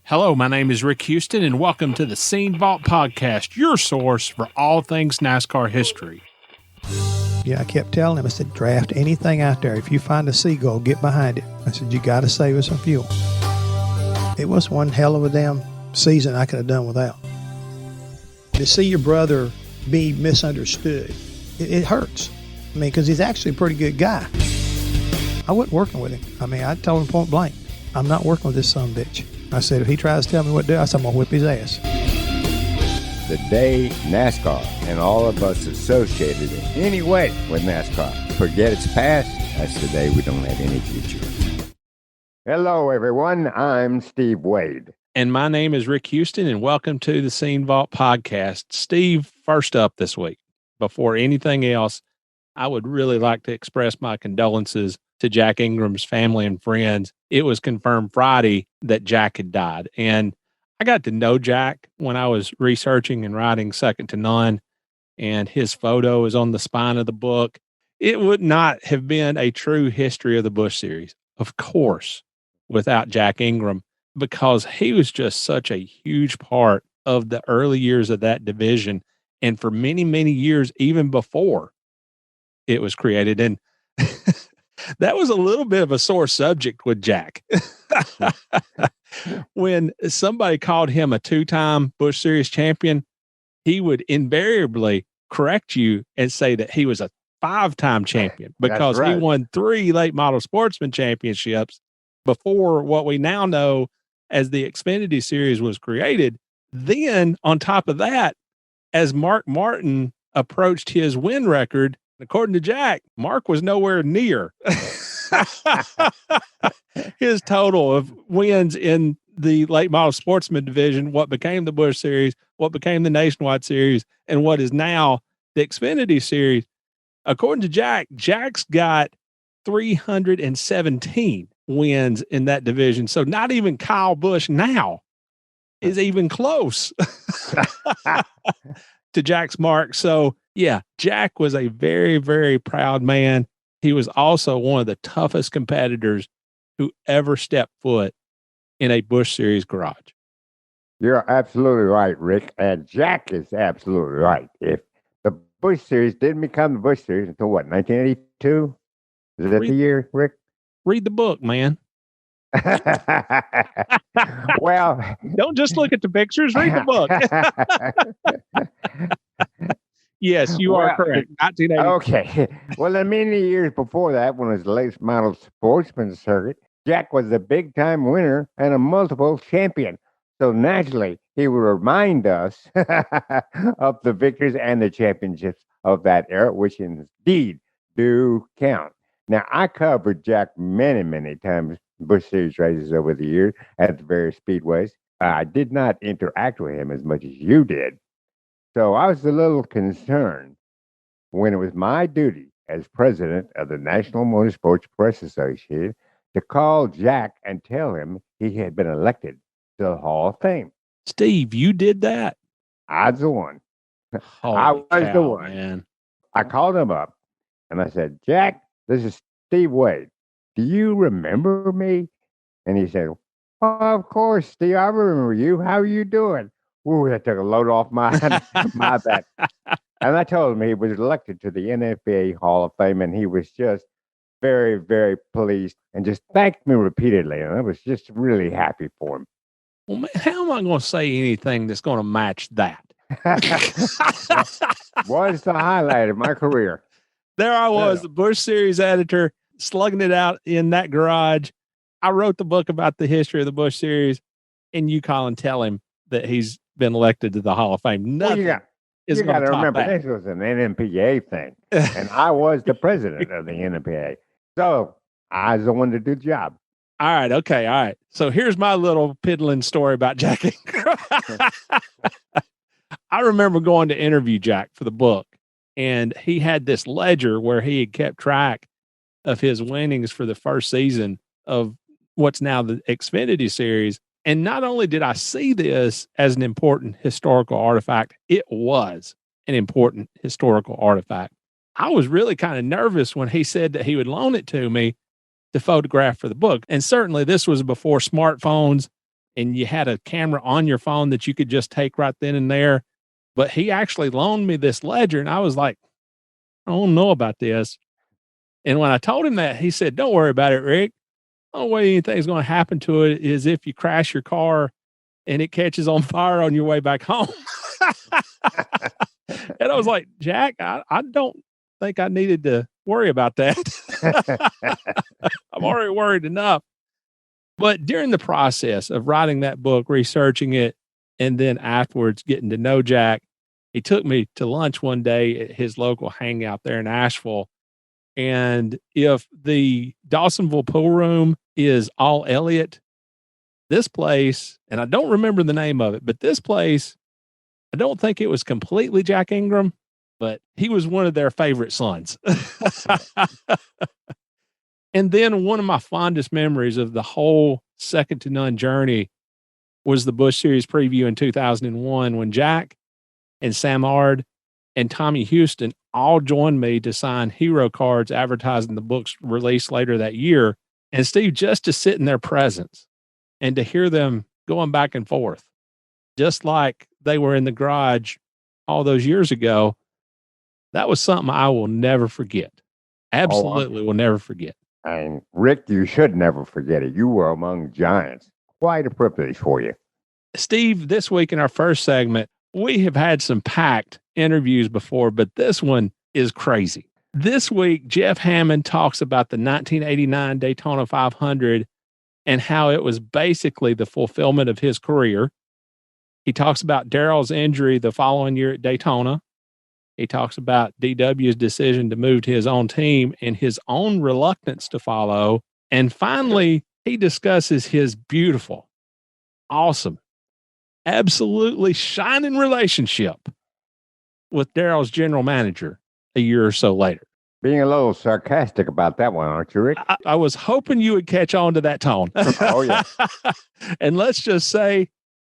Hello, my name is Rick Houston, and welcome to the Scene Vault Podcast, your source for all things NASCAR history. Yeah, I kept telling him, I said, draft anything out there. If you find a seagull, get behind it. I said, you got to save us some fuel. It was one hell of a damn season I could have done without. To see your brother be misunderstood, it hurts. I mean, because he's actually a pretty good guy. I wasn't working with him. I mean, I told him point blank, I'm not working with this son of a bitch. I said, if he tries to tell me what to do, I said, I'm going to whip his ass. The day NASCAR and all of us associated in any way with NASCAR forget its past, that's the day we don't have any future. Hello, everyone. I'm Steve Waid. And my name is Rick Houston, and welcome to the Scene Vault Podcast. Steve, first up this week, before anything else, I would really like to express my condolences to Jack Ingram's family and friends. It was confirmed Friday that Jack had died. And I got to know Jack when I was researching and writing Second to None, and his photo is on the spine of the book. It would not have been a true history of the Busch Series, of course, without Jack Ingram, because he was just such a huge part of the early years of that division. And for many, many years, even before it was created. And that was a little bit of a sore subject with Jack. When somebody called him a two-time Busch Series champion, he would invariably correct you and say that he was a five-time champion because he won 3 late model sportsman championships before what we now know as the Xfinity Series was created. Then on top of that, as Mark Martin approached his win record, according to Jack, Mark was nowhere near his total of wins in the late model sportsman division, what became the Busch Series, what became the Nationwide Series, and what is now the Xfinity Series. According to Jack, Jack's got 317 wins in that division. So not even Kyle Busch now is even close to Jack's mark. So yeah, Jack was a very, very proud man. He was also one of the toughest competitors who ever stepped foot in a Busch Series garage. You're absolutely right, Rick. And Jack is absolutely right. If the Busch Series didn't become the Busch Series until what, 1982? Is that the year, Rick? Read the book, man. Well, don't just look at the pictures, read the book. Yes, you are correct. 1980. Okay. Well, in many years before that, when it was the late model sportsman circuit, Jack was a big-time winner and a multiple champion. So naturally, he would remind us of the victories and the championships of that era, which indeed do count. Now, I covered Jack many, many times, Busch Series races over the years at the various speedways. I did not interact with him as much as you did. So I was a little concerned when it was my duty as president of the National Motorsports Press Association to call Jack and tell him he had been elected to the Hall of Fame. Steve, you did that? I was the one. I was the one. Man. I called him up and I said, Jack, this is Steve Waid. Do you remember me? And he said, well, of course, Steve, I remember you. How are you doing? Ooh, that took a load off my back. And I told him he was elected to the NFPA Hall of Fame, and he was just very, very pleased and just thanked me repeatedly. And I was just really happy for him. Well, man, how am I going to say anything that's going to match that? Was the highlight of my career. There I was, the Busch Series editor, slugging it out in that garage. I wrote the book about the history of the Busch Series, and you call and tell him that he's been elected to the Hall of Fame. Nothing you got to remember, this was an NMPA thing, and I was the president of the NMPA. So I was the one to do the job. All right. Okay. All right. So here's my little piddling story about Jack Ingram. I remember going to interview Jack for the book, and he had this ledger where he had kept track of his winnings for the first season of what's now the Xfinity Series. And not only did I see this as an important historical artifact, it was an important historical artifact. I was really kind of nervous when he said that he would loan it to me to photograph for the book. And certainly this was before smartphones and you had a camera on your phone that you could just take right then and there. But he actually loaned me this ledger, and I was like, I don't know about this. And when I told him that, he said, don't worry about it, Rick. The only way anything's going to happen to it is if you crash your car and it catches on fire on your way back home. And I was like, Jack, I don't think I needed to worry about that. I'm already worried enough. But during the process of writing that book, researching it, and then afterwards getting to know Jack, he took me to lunch one day at his local hangout there in Asheville. And if the Dawsonville pool room is all Elliott, this place, and I don't remember the name of it, but this place, I don't think it was completely Jack Ingram, but he was one of their favorite sons. And then one of my fondest memories of the whole second to none journey was the Busch Series preview in 2001 when Jack and Sam Ard and Tommy Houston all joined me to sign hero cards advertising the book's release later that year. And Steve, just to sit in their presence and to hear them going back and forth, just like they were in the garage all those years ago, that was something I will never forget. Absolutely will never forget. And Rick, you should never forget it. You were among giants. Quite a privilege for you. Steve, this week in our first segment, we have had some packed interviews before, but this one is crazy. This week, Jeff Hammond talks about the 1989 Daytona 500 and how it was basically the fulfillment of his career. He talks about Darrell's injury the following year at Daytona. He talks about DW's decision to move to his own team and his own reluctance to follow. And finally, he discusses his beautiful, awesome, absolutely shining relationship with Darrell's general manager a year or so later. Being a little sarcastic about that one, aren't you, Rick? I was hoping you would catch on to that tone. Oh, yeah. And let's just say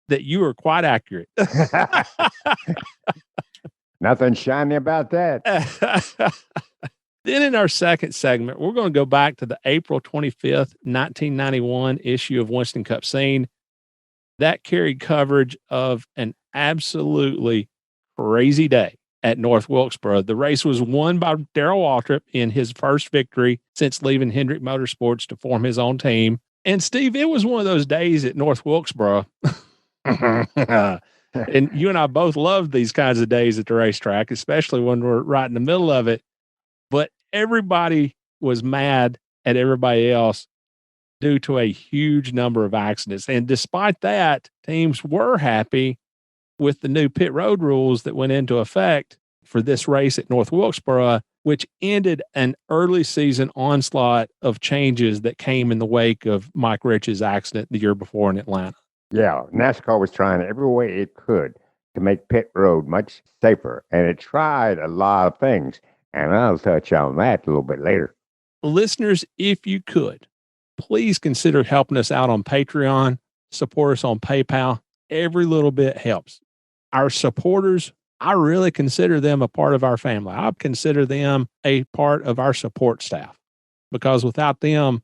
that you were quite accurate. Nothing shiny about that. Then in our second segment, we're going to go back to the April 25th, 1991 issue of Winston Cup Scene. That carried coverage of an absolutely crazy day at North Wilkesboro. The race was won by Daryl Waltrip in his first victory since leaving Hendrick Motorsports to form his own team. And Steve, it was one of those days at North Wilkesboro. And you and I both love these kinds of days at the racetrack, especially when we're right in the middle of it. But everybody was mad at everybody else due to a huge number of accidents. And despite that, teams were happy with the new pit road rules that went into effect for this race at North Wilkesboro, which ended an early season onslaught of changes that came in the wake of Mike Rich's accident the year before in Atlanta. Yeah, NASCAR was trying every way it could to make pit road much safer, and it tried a lot of things, and I'll touch on that a little bit later. Listeners, if you could, please consider helping us out on Patreon, support us on PayPal. Every little bit helps. Our supporters, I really consider them a part of our family. I consider them a part of our support staff, because without them,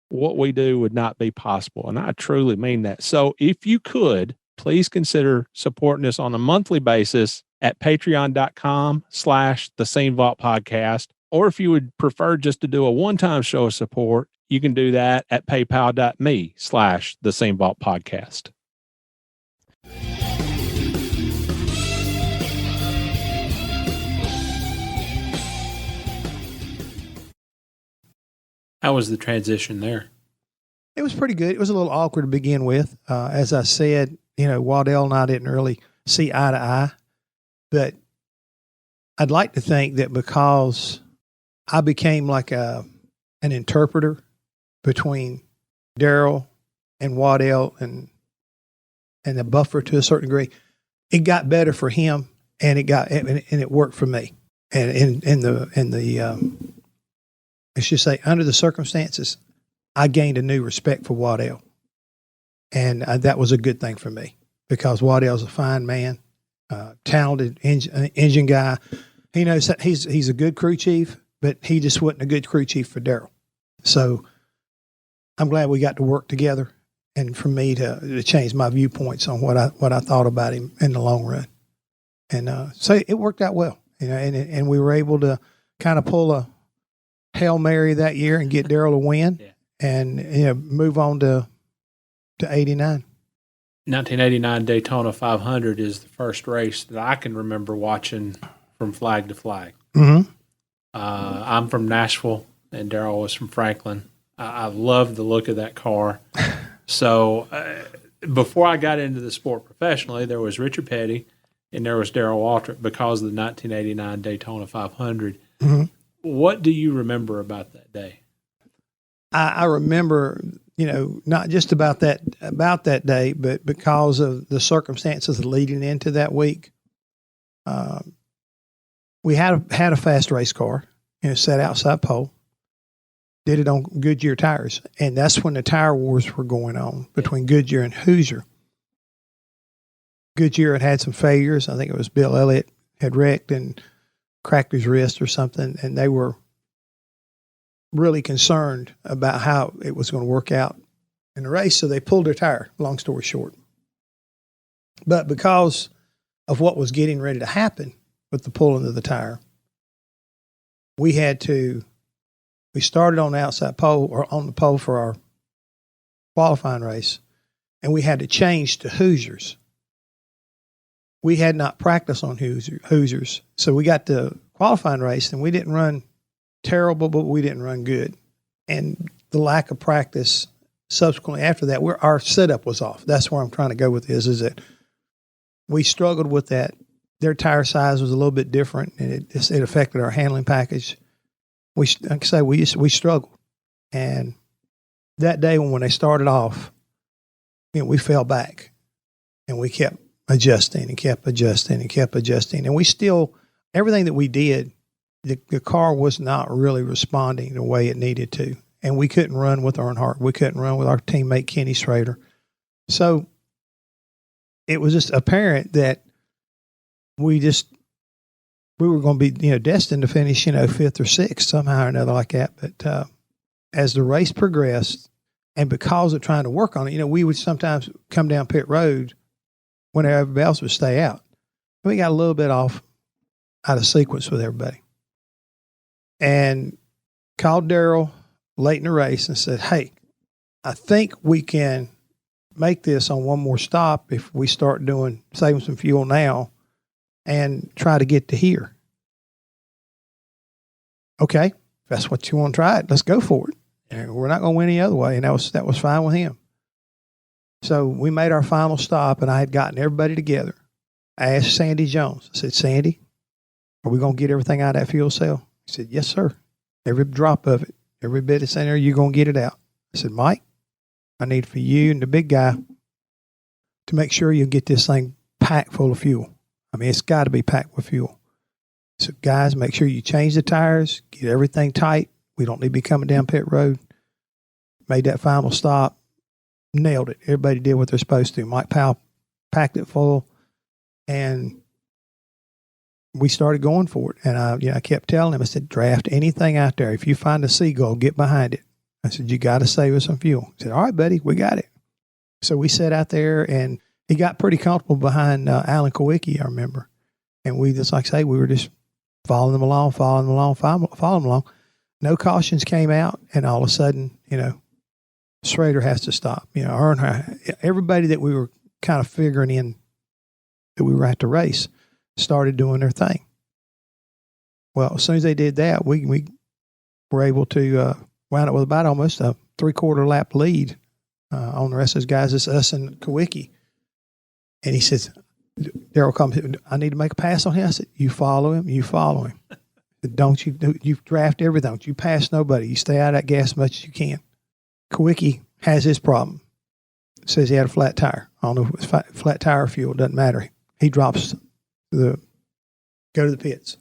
what we do would not be possible. And I truly mean that. So if you could, please consider supporting us on a monthly basis at patreon.com/The Scene Vault Podcast. Or if you would prefer just to do a one-time show of support, you can do that at paypal.me/The Scene Vault Podcast. How was the transition there? It was pretty good. It was a little awkward to begin with. As I said, Waddell and I didn't really see eye to eye. But I'd like to think that because I became like an interpreter between Daryl and Waddell and a buffer to a certain degree, it got better for him, and it worked for me. And in the let's just say, under the circumstances, I gained a new respect for Waddell. And that was a good thing for me, because Waddell's a fine man, talented engine guy. He knows that he's a good crew chief, but he just wasn't a good crew chief for Daryl. So I'm glad we got to work together. and for me to change my viewpoints on what I thought about him in the long run. And so it worked out well, and we were able to kind of pull a Hail Mary that year and get Darrell a win, and move on to 89. 1989 Daytona 500 is the first race that I can remember watching from flag to flag. Mm-hmm. I'm from Nashville, and Darrell was from Franklin. I loved the look of that car. So before I got into the sport professionally, there was Richard Petty, and there was Daryl Waltrip because of the 1989 Daytona 500. Mm-hmm. What do you remember about that day? I remember, not just about that day, but because of the circumstances leading into that week. We had a fast race car, set outside pole, did it on Goodyear tires. And that's when the tire wars were going on between Goodyear and Hoosier. Goodyear had some failures. I think it was Bill Elliott had wrecked and cracked his wrist or something. And they were really concerned about how it was going to work out in the race. So they pulled their tire, long story short. But because of what was getting ready to happen with the pulling of the tire, we started on the outside pole, or on the pole for our qualifying race, and we had to change to Hoosiers. We had not practiced on Hoosiers. So we got the qualifying race, and we didn't run terrible, but we didn't run good. And the lack of practice subsequently after that, our setup was off. That's where I'm trying to go with this, is that we struggled with that. Their tire size was a little bit different, and it affected our handling package. We struggled. And that day when they started off, we fell back, and we kept adjusting and kept adjusting and kept adjusting. And we still, everything that we did, the car was not really responding the way it needed to. And we couldn't run with Earnhardt. We couldn't run with our teammate Kenny Schrader. So it was just apparent that we were going to be, destined to finish, fifth or sixth somehow or another like that. But as the race progressed, and because of trying to work on it, we would sometimes come down pit road when everybody else would stay out. We got a little bit out of sequence with everybody. And called Darrell late in the race and said, "Hey, I think we can make this on one more stop if we start saving some fuel now and try to get to here." Okay, if that's what you want to try it, let's go for it. And we're not going to win any other way. And that was fine with him. So we made our final stop, and I had gotten everybody together. I asked Sandy Jones. I said, "Sandy, are we going to get everything out of that fuel cell?" He said, "Yes, sir. Every drop of it, every bit that's in there, you're going to get it out." I said, "Mike, I need for you and the big guy to make sure you get this thing packed full of fuel. I mean, it's got to be packed with fuel. So, guys, make sure you change the tires, get everything tight. We don't need to be coming down pit road." Made that final stop, nailed it. Everybody did what they're supposed to. Mike Powell packed it full, and we started going for it. And I kept telling him, I said, "Draft anything out there. If you find a seagull, get behind it." I said, "You got to save us some fuel." He said, "All right, buddy, we got it." So we sat out there, and he got pretty comfortable behind Alan Kowicki, I remember. And we just, like I say, we were just following them along. No cautions came out, and all of a sudden, Schrader has to stop. Earnhardt, everybody that we were kind of figuring in that we were at the race started doing their thing. Well, as soon as they did that, we were able to wound up with about almost a 3/4 lap lead on the rest of those guys. It's us and Kowicki. And he says, Darrell comes, "I need to make a pass on him." I said, "You follow him. Don't you draft everything. Don't you pass nobody. You stay out of that gas as much as you can." Kowicki has his problem. Says he had a flat tire. I don't know if it was flat tire or fuel. It doesn't matter. He drops go to the pits.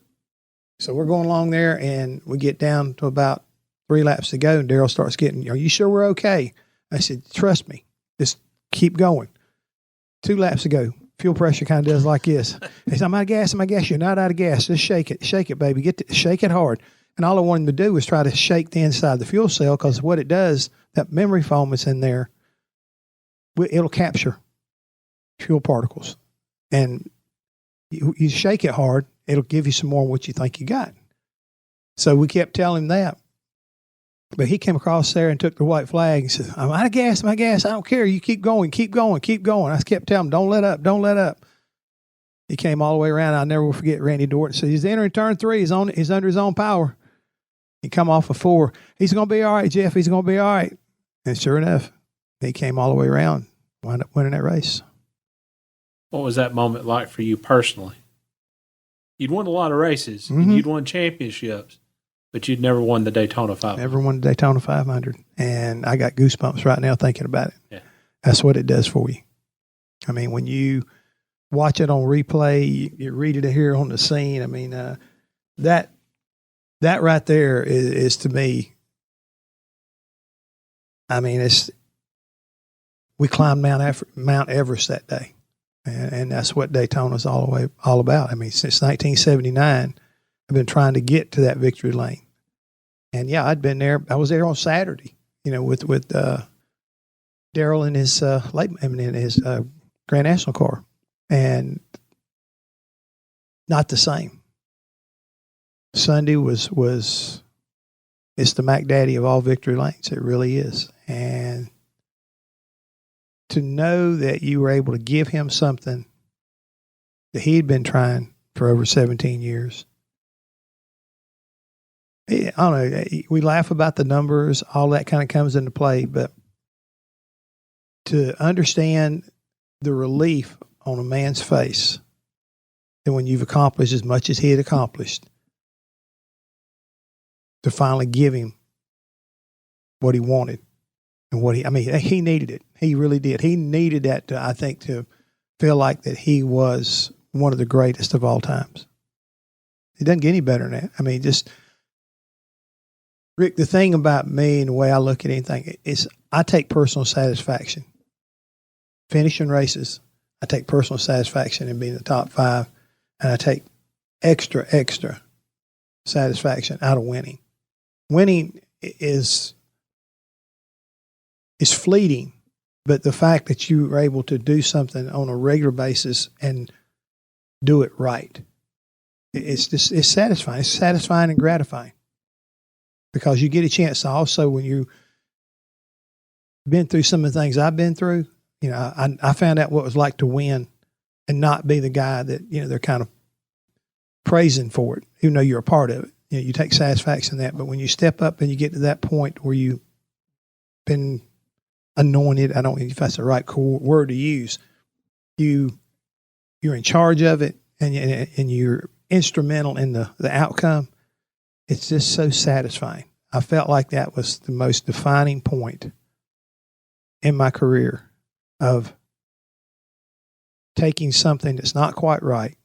So we're going along there, and we get down to about 3 laps to go, and Darrell starts getting, "Are you sure we're okay?" I said, "Trust me. Just keep going." 2 laps to go. Fuel pressure kind of does like this. He said, "I'm out of gas. You're not out of gas. Just shake it, baby. Shake it hard." And all I wanted him to do was try to shake the inside of the fuel cell, because what it does, that memory foam that's in there, it'll capture fuel particles. And you shake it hard, it'll give you some more of what you think you got. So we kept telling him that. But he came across there and took the white flag and said, I'm out of gas, I don't care. You keep going, keep going, keep going. I kept telling him, don't let up, don't let up. He came all the way around. I'll never forget Randy Dorton said, he's entering turn 3. He's under his own power. He come off of 4. He's going to be all right, Jeff. He's going to be all right. And sure enough, he came all the way around, wound up winning that race. What was that moment like for you personally? You'd won a lot of races, and you'd won championships, but you'd never won the Daytona 500. Never won the Daytona 500. And I got goosebumps right now thinking about it. Yeah. That's what it does for you. I mean, when you watch it on replay, you read it here on the scene. I mean, that right there is to me, I mean, we climbed Mount Everest that day. And that's what Daytona's all about. I mean, since 1979, I've been trying to get to that victory lane. And yeah, I'd been there. I was there on Saturday, with Darrell in his Grand National car, and not the same. Sunday was it's the Mac Daddy of all victory lanes. It really is. And to know that you were able to give him something that he'd been trying for over 17 years. I don't know. We laugh about the numbers, all that kind of comes into play, but to understand the relief on a man's face that when you've accomplished as much as he had accomplished, to finally give him what he wanted. And he needed it. He really did. He needed that, to feel like that he was one of the greatest of all times. It doesn't get any better than that. I mean, just, Rick, the thing about me and the way I look at anything is I take personal satisfaction. Finishing races, I take personal satisfaction in being the top 5, and I take extra satisfaction out of winning. Winning is fleeting, but the fact that you are able to do something on a regular basis and do it right, it's satisfying. It's satisfying and gratifying because you get a chance to also, when you've been through some of the things I've been through, I found out what it was like to win and not be the guy that, they're kind of praising for it, even though you're a part of it. You take satisfaction in that, but when you step up and you get to that point where you've been anointed, I don't know if that's the right word to use, you're in charge of it, and you're instrumental in the outcome. It's just so satisfying. I felt like that was the most defining point in my career of taking something that's not quite right,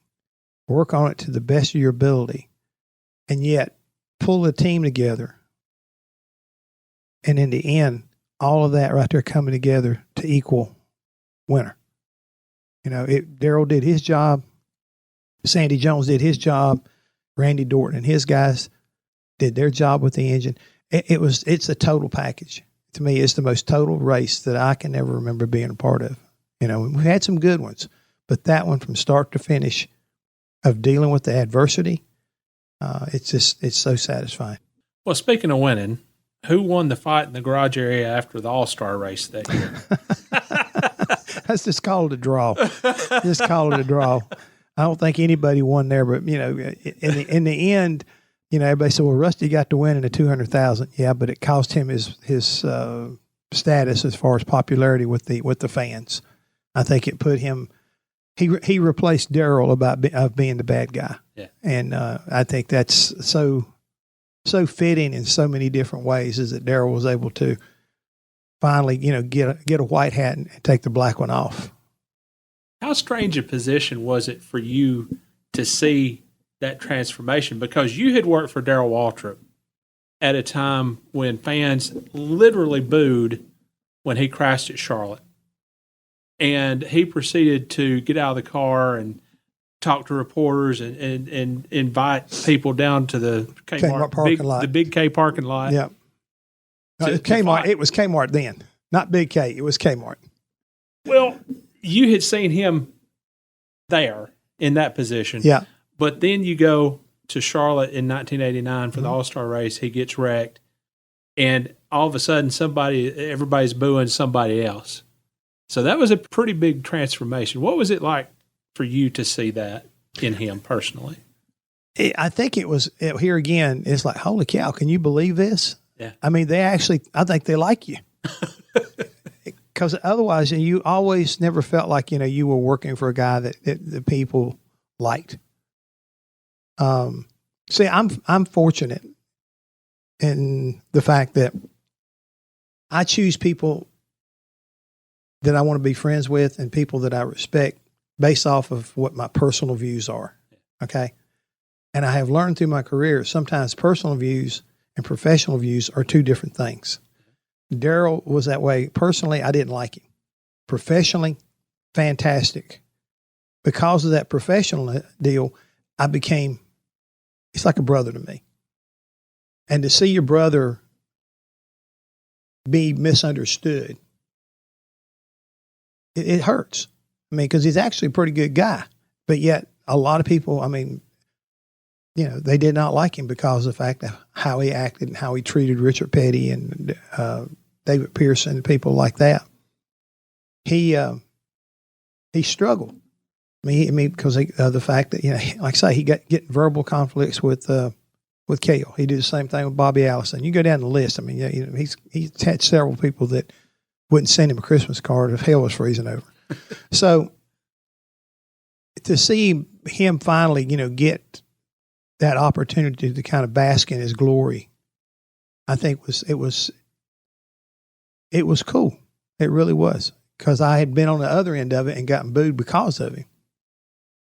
work on it to the best of your ability, and yet pull a team together. And in the end, all of that right there coming together to equal winner. Darrell did his job. Sandy Jones did his job. Randy Dorton and his guys did their job with the engine. It's a total package. To me, it's the most total race that I can ever remember being a part of. We had some good ones, but that one from start to finish of dealing with the adversity, it's so satisfying. Well, speaking of winning, who won the fight in the garage area after the All-Star race that year? Let's just call it a draw. Just call it a draw. I don't think anybody won there, but in the end, everybody said, "Well, Rusty got to win in the 200,000." Yeah, but it cost him his status as far as popularity with the fans. I think it put him. He replaced Darrell of being the bad guy. Yeah, and I think that's so fitting in so many different ways, is that Darrell was able to finally, get a white hat and take the black one off. How strange a position was it for you to see that transformation? Because you had worked for Daryl Waltrip at a time when fans literally booed when he crashed at Charlotte. And he proceeded to get out of the car and talk to reporters and invite people down to the Kmart parking lot. The Big K parking lot. Yeah. It was Kmart then. Not Big K. It was Kmart. Well, you had seen him there in that position. Yeah. But then you go to Charlotte in 1989 for the All-Star race. He gets wrecked. And all of a sudden, everybody's booing somebody else. So that was a pretty big transformation. What was it like for you to see that in him personally? I think it was, here again, it's like, holy cow, can you believe this? Yeah. I mean, I think they like you. Because otherwise, you always never felt like, you were working for a guy that the people liked. See, I'm fortunate in the fact that I choose people that I want to be friends with and people that I respect based off of what my personal views are. Okay. And I have learned through my career, sometimes personal views and professional views are two different things. Daryl was that way. Personally, I didn't like him. Professionally, fantastic. Because of that professional deal, it's like a brother to me. And to see your brother be misunderstood, it hurts. I mean, because he's actually a pretty good guy. But yet, a lot of people, they did not like him because of the fact of how he acted and how he treated Richard Petty and David Pearson and people like that. He struggled. Because of the fact that, like I say, he got getting verbal conflicts with Cale. He did the same thing with Bobby Allison. You go down the list. He's had several people that wouldn't send him a Christmas card if hell was freezing over. So to see him finally, get that opportunity to kind of bask in his glory, I think it was cool. It really was, because I had been on the other end of it and gotten booed because of him.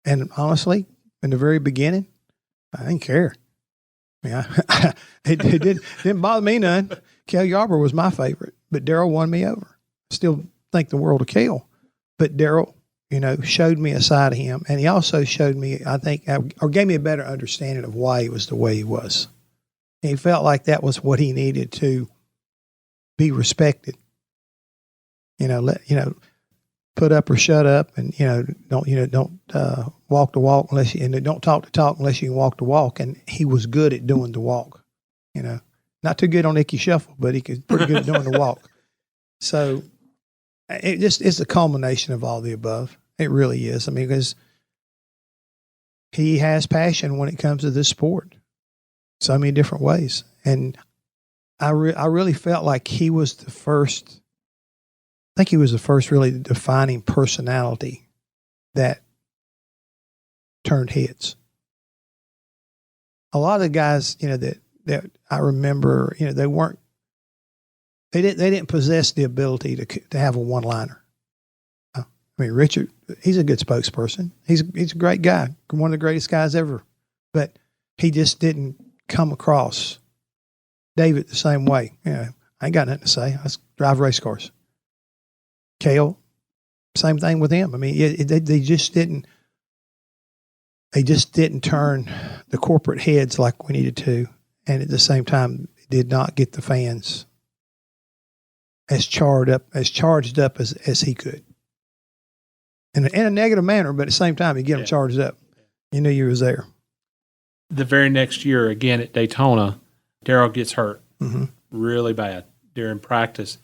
And honestly, in the very beginning, I didn't care. It didn't bother me none. Cale Yarborough was my favorite, but Daryl won me over. Still think the world of Cale, but Daryl, showed me a side of him, and he also showed me, I think, or gave me a better understanding of why he was the way he was. And he felt like that was what he needed to be respected. Put up or shut up, and don't walk the walk unless you, and don't talk the talk unless you can walk the walk. And he was good at doing the walk. Not too good on Icky Shuffle, but he could pretty good at doing the walk. So it's a culmination of all the above. It really is. Because he has passion when it comes to this sport, so many different ways. And I really felt like he was the first. I think he was the first really defining personality that turned heads. A lot of the guys, that I remember, they didn't possess the ability to have a one-liner. Richard, he's a good spokesperson. He's a great guy, one of the greatest guys ever, but he just didn't come across David the same way. I ain't got nothing to say. I drive race cars. Cale, same thing with him. They just didn't turn the corporate heads like we needed to, and at the same time did not get the fans as charged up as he could. In a negative manner, but at the same time, you get them charged up. You knew you was there. The very next year, again at Daytona, Daryl gets hurt really bad during practice.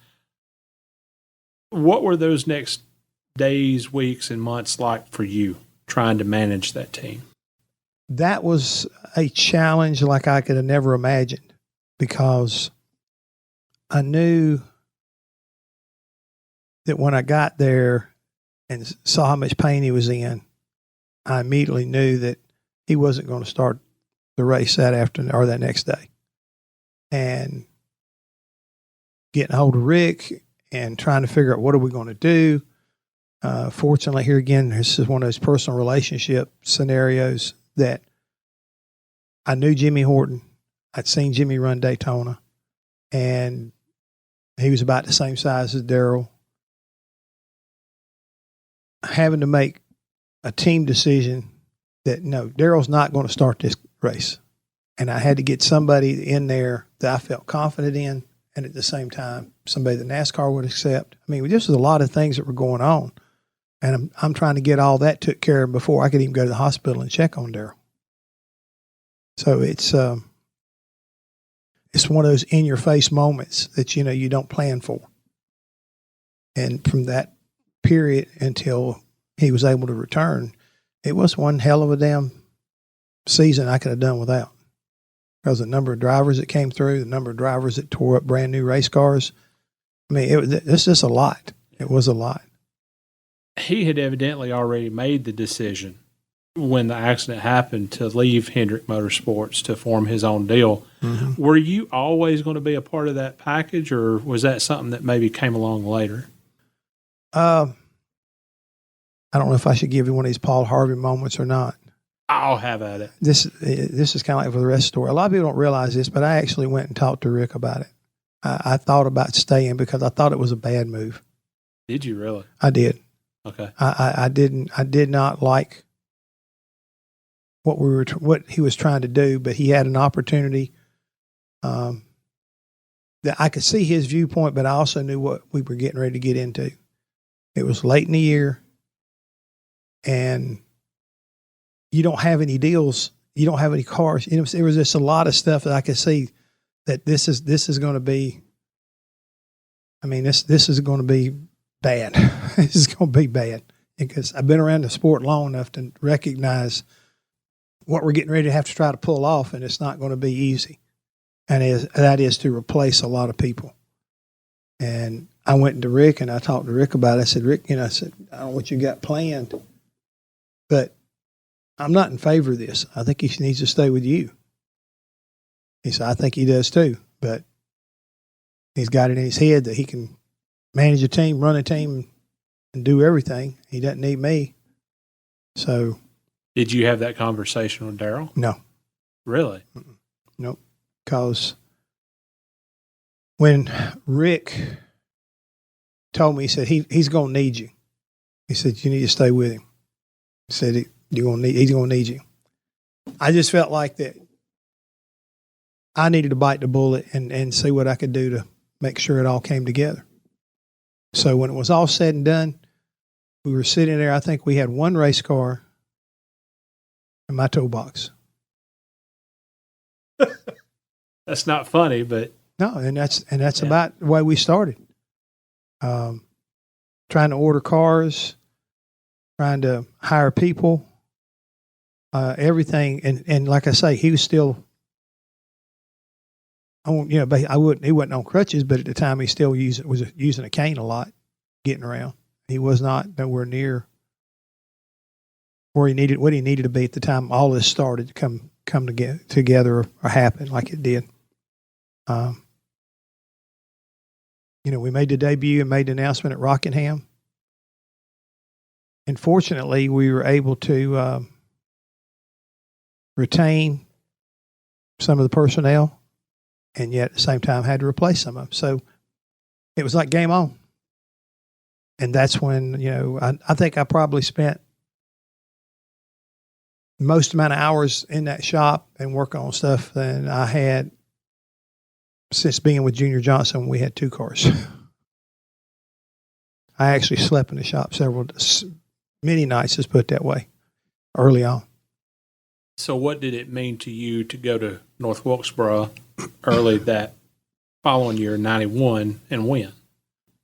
What were those next days, weeks, and months like for you trying to manage that team? That was a challenge like I could have never imagined, because I knew that when I got there and saw how much pain he was in, I immediately knew that he wasn't going to start the race that afternoon or that next day. And getting a hold of Rick and trying to figure out what are we going to do. Fortunately, here again, this is one of those personal relationship scenarios that I knew Jimmy Horton. I'd seen Jimmy run Daytona, and he was about the same size as Daryl. Having to make a team decision that, no, Daryl's not going to start this race. And I had to get somebody in there that I felt confident in and at the same time, somebody that NASCAR would accept. I mean, this was a lot of things that were going on, and I'm trying to get all that took care of before I could even go to the hospital and check on Darrell. So it's one of those in-your-face moments that, you don't plan for. And from that period until he was able to return, it was one hell of a damn season I could have done without. Because the number of drivers that came through, the number of drivers that tore up brand new race cars. I mean, it's just a lot. It was a lot. He had evidently already made the decision when the accident happened to leave Hendrick Motorsports to form his own deal. Mm-hmm. Were you always going to be a part of that package, or was that something that maybe came along later? I don't know if I should give you one of these Paul Harvey moments or not. I'll have at it. This is kind of like for the rest of the story. A lot of people don't realize this, but I actually went and talked to Rick about it. I thought about staying because I thought it was a bad move. Did you really? I did. Okay. I did not like what he was trying to do, but he had an opportunity that I could see his viewpoint, but I also knew what we were getting ready to get into. It was late in the year, and you don't have any deals. You don't have any cars. There was just a lot of stuff that I could see that this is going to be. I mean, this is going to be bad. This is going to be bad because I've been around the sport long enough to recognize what we're getting ready to have to try to pull off, and it's not going to be easy. And that is to replace a lot of people. And I went to Rick and I talked to Rick about it. I said, Rick, I said, I don't know what you got planned, but I'm not in favor of this. I think he needs to stay with you. He said, I think he does too, but he's got it in his head that he can manage a team, run a team, and do everything. He doesn't need me. So. Did you have that conversation with Darrell? No. Really? Nope. Because when Rick told me, he said, he's going to need you. He said, you need to stay with him. He said, he's going to need you. I just felt like that I needed to bite the bullet and see what I could do to make sure it all came together. So when it was all said and done, we were sitting there. I think we had one race car in my toolbox. That's not funny, but no, and that's about the way we started. Trying to order cars, trying to hire people, everything, and like I say, he was still on. He wasn't on crutches, but at the time he still was using a cane a lot, getting around. He was not nowhere near where he needed to be at the time all this started to come together or happen like it did. We made the debut and made the announcement at Rockingham. And fortunately, we were able to retain some of the personnel, and yet at the same time had to replace some of them. So it was like game on. And that's when, I think I probably spent most amount of hours in that shop and working on stuff than I had since being with Junior Johnson. We had two cars. I actually slept in the shop many nights, let's put it that way, early on. So what did it mean to you to go to North Wilkesboro early that following year, 91, and win?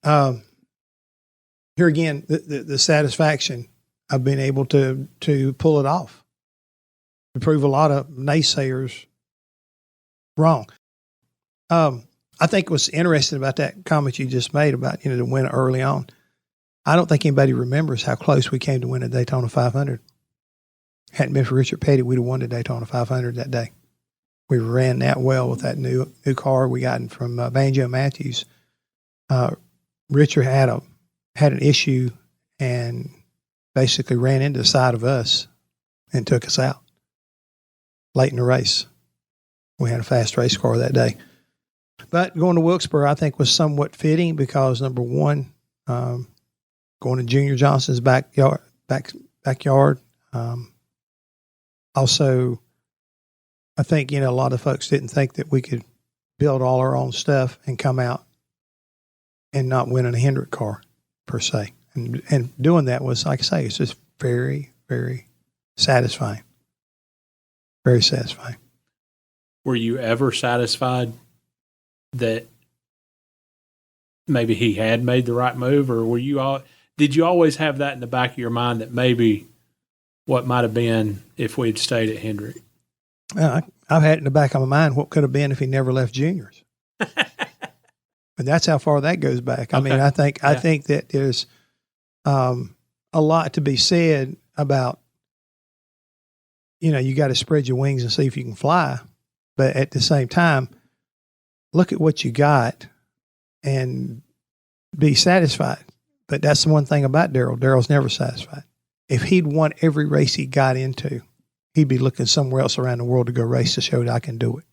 Here again, the satisfaction of being able to pull it off, to prove a lot of naysayers wrong. I think what's interesting about that comment you just made about, to win early on, I don't think anybody remembers how close we came to win the Daytona 500. Hadn't been for Richard Petty, we'd have won the Daytona 500 that day. We ran that well with that new car we got from Banjo Matthews. Richard had an issue and basically ran into the side of us and took us out late in the race. We had a fast race car that day. But going to Wilkesboro, I think, was somewhat fitting because, number one, going to Junior Johnson's backyard. Also, I think, a lot of folks didn't think that we could build all our own stuff and come out and not win in a Hendrick car per se. And doing that was, like I say, it's just very, very satisfying. Very satisfying. Were you ever satisfied that maybe he had made the right move, or did you always have that in the back of your mind that maybe what might have been if we'd stayed at Hendrick? I've had it in the back of my mind what could have been if he never left juniors. But that's how far that goes back. I mean, I think that there's a lot to be said about, you got to spread your wings and see if you can fly. But at the same time, look at what you got and be satisfied. But that's the one thing about Darrell. Darrell's never satisfied. If he'd won every race he got into, he'd be looking somewhere else around the world to go race to show that I can do it.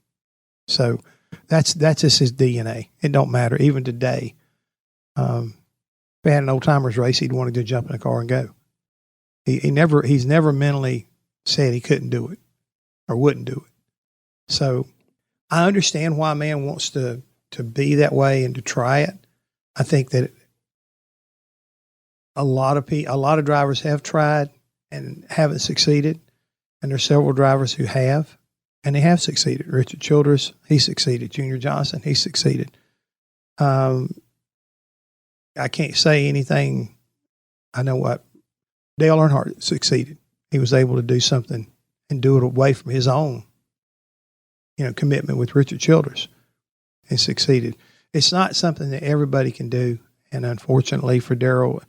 So that's just his DNA. It don't matter. Even today, if we had an old timers race, he'd want to go jump in a car and go. He's never mentally said he couldn't do it or wouldn't do it. So I understand why a man wants to be that way and to try it. I think that a lot of drivers have tried and haven't succeeded, and there's several drivers who have, and they have succeeded. Richard Childress, he succeeded. Junior Johnson, he succeeded. I can't say anything. I know what Dale Earnhardt succeeded. He was able to do something and do it away from his own, commitment with Richard Childress, and succeeded. It's not something that everybody can do, and unfortunately for Darrell,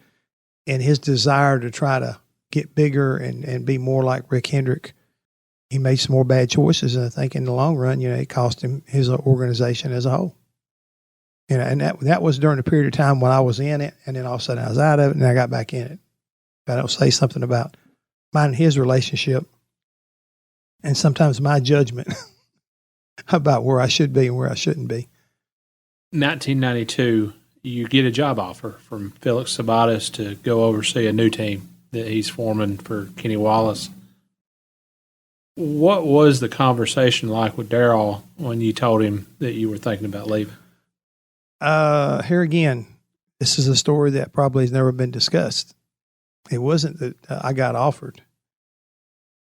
and his desire to try to get bigger and be more like Rick Hendrick, he made some more bad choices, and I think in the long run, it cost him his organization as a whole. And that was during a period of time when I was in it, and then all of a sudden I was out of it, and I got back in it. If I don't say something about mine and his relationship, and sometimes my judgment about where I should be and where I shouldn't be. 1992, you get a job offer from Felix Sabates to go oversee a new team that he's forming for Kenny Wallace. What was the conversation like with Darrell when you told him that you were thinking about leaving? Here again, this is a story that probably has never been discussed. It wasn't that I got offered.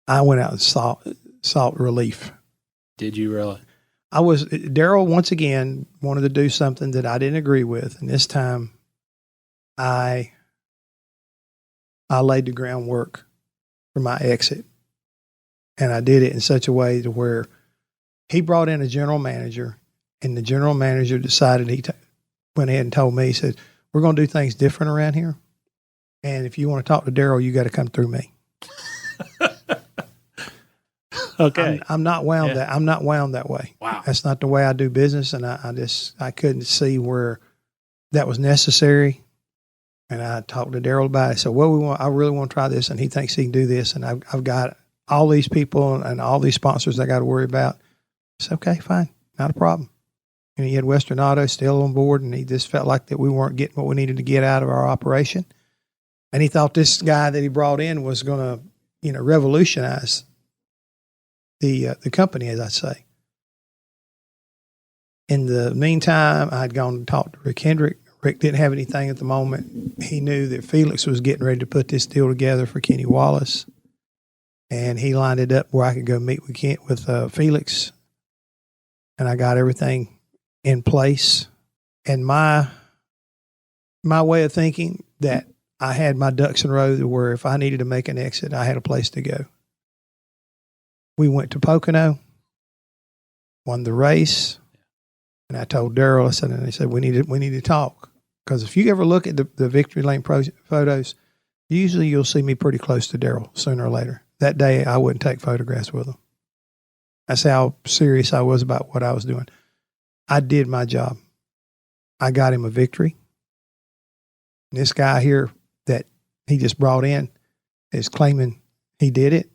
I went out and sought relief. Did you really? Darrell once again wanted to do something that I didn't agree with. And this time I laid the groundwork for my exit. And I did it in such a way to where he brought in a general manager, and the general manager decided went ahead and told me, he said, we're going to do things different around here. And if you want to talk to Darrell, you got to come through me. Okay. I'm not wound that way. Wow. That's not the way I do business. And I couldn't see where that was necessary. And I talked to Darrell about it. So I really want to try this. And he thinks he can do this. And I've got all these people and all these sponsors I got to worry about. It's okay, fine. Not a problem. And he had Western Auto still on board, and he just felt like that we weren't getting what we needed to get out of our operation. And he thought this guy that he brought in was going to, revolutionize the company, as I say. In the meantime, I'd gone and talked to Rick Hendrick. Rick didn't have anything at the moment. He knew that Felix was getting ready to put this deal together for Kenny Wallace, and he lined it up where I could go meet with Felix, and I got everything in place. And my way of thinking that I had my ducks in a row where if I needed to make an exit, I had a place to go. We went to Pocono, won the race, and I told Darrell, and he said, we need to talk. Because if you ever look at the Victory Lane photos, usually you'll see me pretty close to Darrell sooner or later. That day, I wouldn't take photographs with him. That's how serious I was about what I was doing. I did my job. I got him a victory. And this guy here that he just brought in is claiming he did it.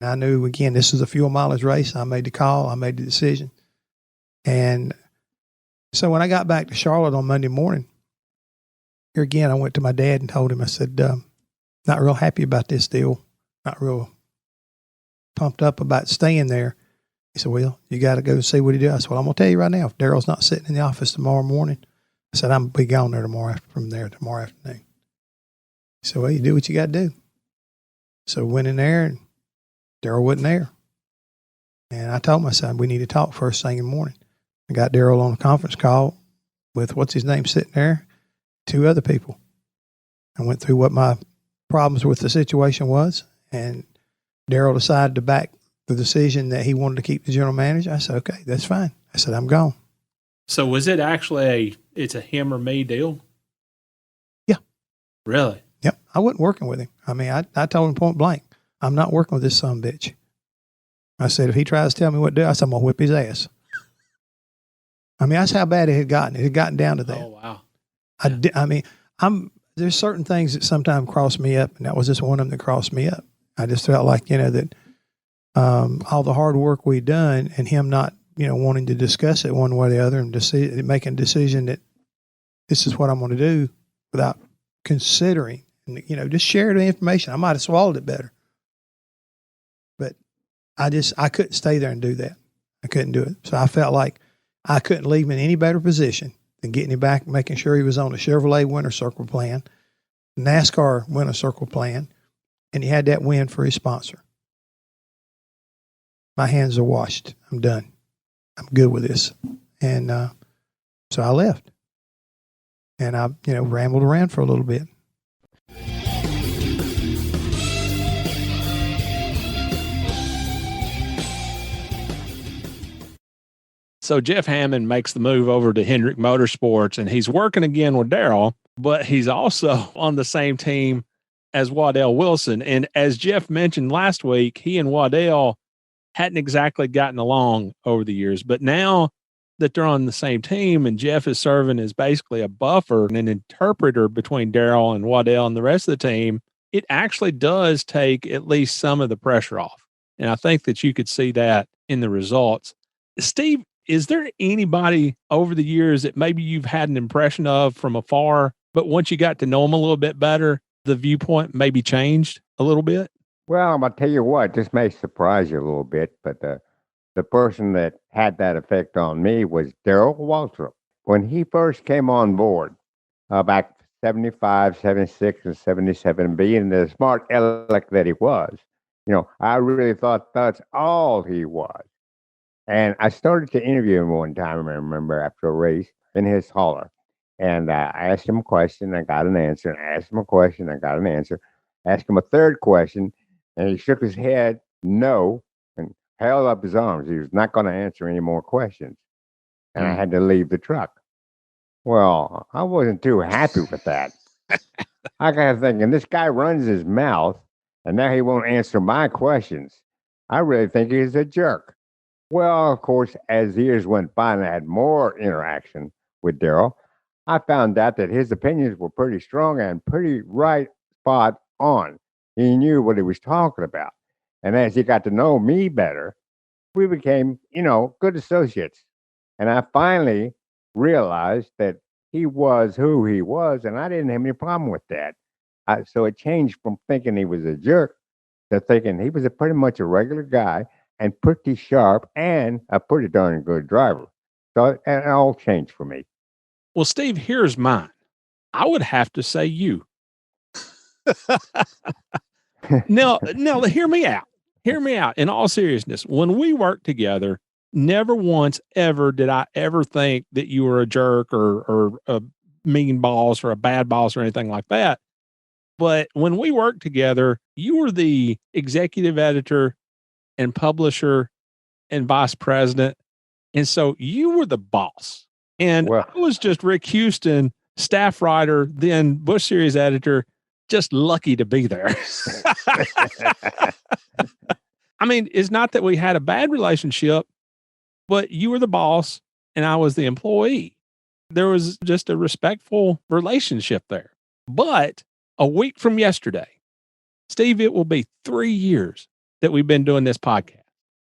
And I knew, again, this is a fuel mileage race. I made the call. I made the decision. And so when I got back to Charlotte on Monday morning, here again, I went to my dad and told him, I said, not real happy about this deal. Not real pumped up about staying there. He said, well, you got to go see what he does. I said, well, I'm going to tell you right now, if Darrell's not sitting in the office tomorrow morning, I said, I'm going to be gone there tomorrow afternoon. He said, well, you do what you got to do. So went in there, and Darrell wasn't there. And I told my son, we need to talk first thing in the morning. I got Darrell on a conference call with, what's his name, sitting there, 2 other people. I went through what my problems with the situation was, and Darrell decided to back the decision that he wanted to keep the general manager. I said, okay, that's fine. I said, I'm gone. So was it actually it's a him or me deal? Yeah. Really? Yep. I wasn't working with him. I mean, I told him point blank, I'm not working with this son of a bitch. I said, if he tries to tell me what to do, I said, I'm going to whip his ass. I mean, that's how bad it had gotten. It had gotten down to that. Oh, wow. Yeah. I mean, there's certain things that sometimes cross me up, and that was just one of them that crossed me up. I just felt like, that all the hard work we'd done and him not, wanting to discuss it one way or the other and making a decision that this is what I'm going to do without considering, and, just share the information. I might have swallowed it better. But I couldn't stay there and do that. I couldn't do it. So I felt like I couldn't leave him in any better position than getting him back, making sure he was on the Chevrolet Winter Circle plan, NASCAR Winter Circle plan, and he had that win for his sponsor. My hands are washed. I'm done. I'm good with this. And so I left. And I, rambled around for a little bit. So Jeff Hammond makes the move over to Hendrick Motorsports, and he's working again with Darrell, but he's also on the same team as Waddell Wilson. And as Jeff mentioned last week, he and Waddell hadn't exactly gotten along over the years, but now that they're on the same team and Jeff is serving as basically a buffer and an interpreter between Darrell and Waddell and the rest of the team, it actually does take at least some of the pressure off. And I think that you could see that in the results. Steve, is there anybody over the years that maybe you've had an impression of from afar, but once you got to know them a little bit better, the viewpoint maybe changed a little bit? Well, I'm going to tell you what, this may surprise you a little bit, but the person that had that effect on me was Daryl Waltrip. When he first came on board, back 75, 76, and 77, being the smart aleck that he was, I really thought that's all he was. And I started to interview him one time, I remember, after a race in his hauler. And I asked him a question, I got an answer. And I asked him a question, I got an answer. Asked him a third question, and he shook his head no and held up his arms. He was not going to answer any more questions. And I had to leave the truck. Well, I wasn't too happy with that. I got thinking, this guy runs his mouth, and now he won't answer my questions. I really think he's a jerk. Well, of course, as years went by and I had more interaction with Daryl, I found out that his opinions were pretty strong and pretty right spot on. He knew what he was talking about. And as he got to know me better, we became, good associates. And I finally realized that he was who he was, and I didn't have any problem with that. So it changed from thinking he was a jerk to thinking he was pretty much a regular guy and pretty sharp and a pretty darn good driver. So it all changed for me. Well, Steve, here's mine. I would have to say you. Now, hear me out. Hear me out. In all seriousness, when we worked together, never once ever did I ever think that you were a jerk or a mean boss or a bad boss or anything like that. But when we worked together, you were the executive editor and publisher and vice president. And so you were the boss. And I was just Rick Houston, staff writer, then Busch Series editor, just lucky to be there. I mean, it's not that we had a bad relationship, but you were the boss and I was the employee. There was just a respectful relationship there. But a week from yesterday, Steve, it will be 3 years that we've been doing this podcast.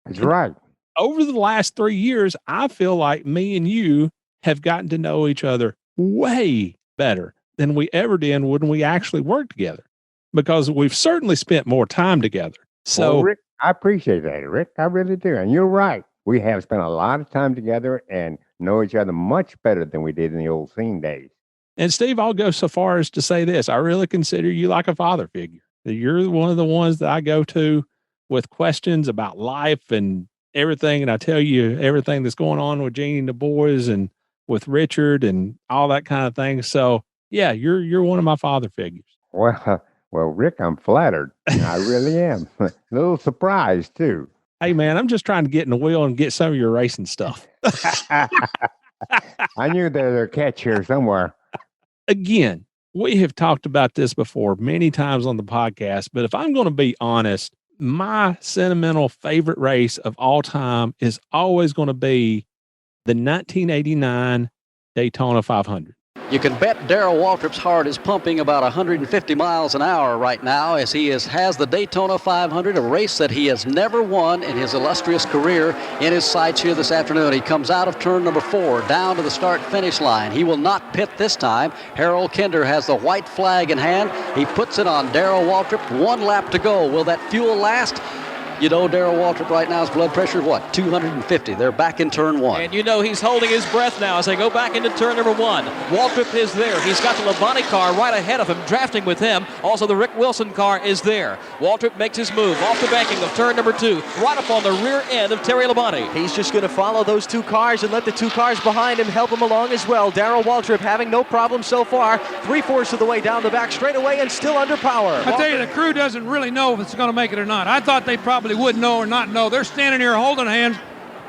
That's right. Over the last 3 years, I feel like me and you have gotten to know each other way better than we ever did when we actually worked together, because we've certainly spent more time together. So, Rick, I appreciate that, Rick. I really do. And you're right. we have spent a lot of time together and know each other much better than we did in the old scene days. And Steve, I'll go so far as to say this. I really consider you like a father figure. You're one of the ones that I go to with questions about life and everything. And I tell you everything that's going on with Jeannie and the boys and with Richard and all that kind of thing. So yeah, you're one of my father figures. Well, Rick, I'm flattered. I really am. A little surprised too. Hey man, I'm just trying to get in the wheel and get some of your racing stuff. I knew there's a catch here somewhere. Again, we have talked about this before many times on the podcast, but if I'm going to be honest, my sentimental favorite race of all time is always going to be the 1989 Daytona 500. You can bet Daryl Waltrip's heart is pumping about 150 miles an hour right now as he has the Daytona 500, a race that he has never won in his illustrious career, in his sights here this afternoon. He comes out of turn number 4 down to the start-finish line. He will not pit this time. Harold Kinder has the white flag in hand. He puts it on Daryl Waltrip. 1 lap to go. Will that fuel last? You know, Daryl Waltrip right now, his blood pressure is what? 250. They're back in turn 1. And you know he's holding his breath now as they go back into turn number 1. Waltrip is there. He's got the Labonte car right ahead of him, drafting with him. Also, the Rick Wilson car is there. Waltrip makes his move off the banking of turn number 2, right up on the rear end of Terry Labonte. He's just going to follow those 2 cars and let the 2 cars behind him help him along as well. Darrell Waltrip having no problem so far. 3/4 of the way down the back straightaway and still under power. I tell you, the crew doesn't really know if it's going to make it or not. I thought they probably would know or not know. They're standing here holding hands,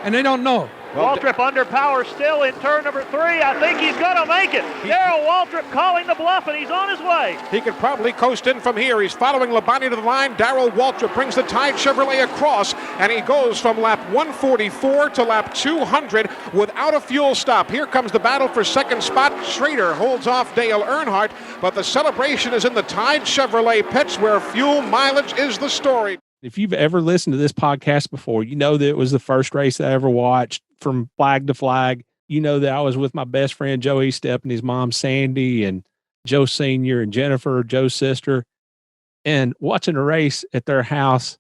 and they don't know. Waltrip under power still in turn number 3. I think he's going to make it. Darrell Waltrip calling the bluff, and he's on his way. He could probably coast in from here. He's following Labonte to the line. Darrell Waltrip brings the Tide Chevrolet across, and he goes from lap 144 to lap 200 without a fuel stop. Here comes the battle for second spot. Schrader holds off Dale Earnhardt, but the celebration is in the Tide Chevrolet pits where fuel mileage is the story. If you've ever listened to this podcast before, you know that it was the first race I ever watched from flag to flag. You know that I was with my best friend, Joe Eastep, and his mom, Sandy, and Joe Sr. and Jennifer, Joe's sister. And watching a race at their house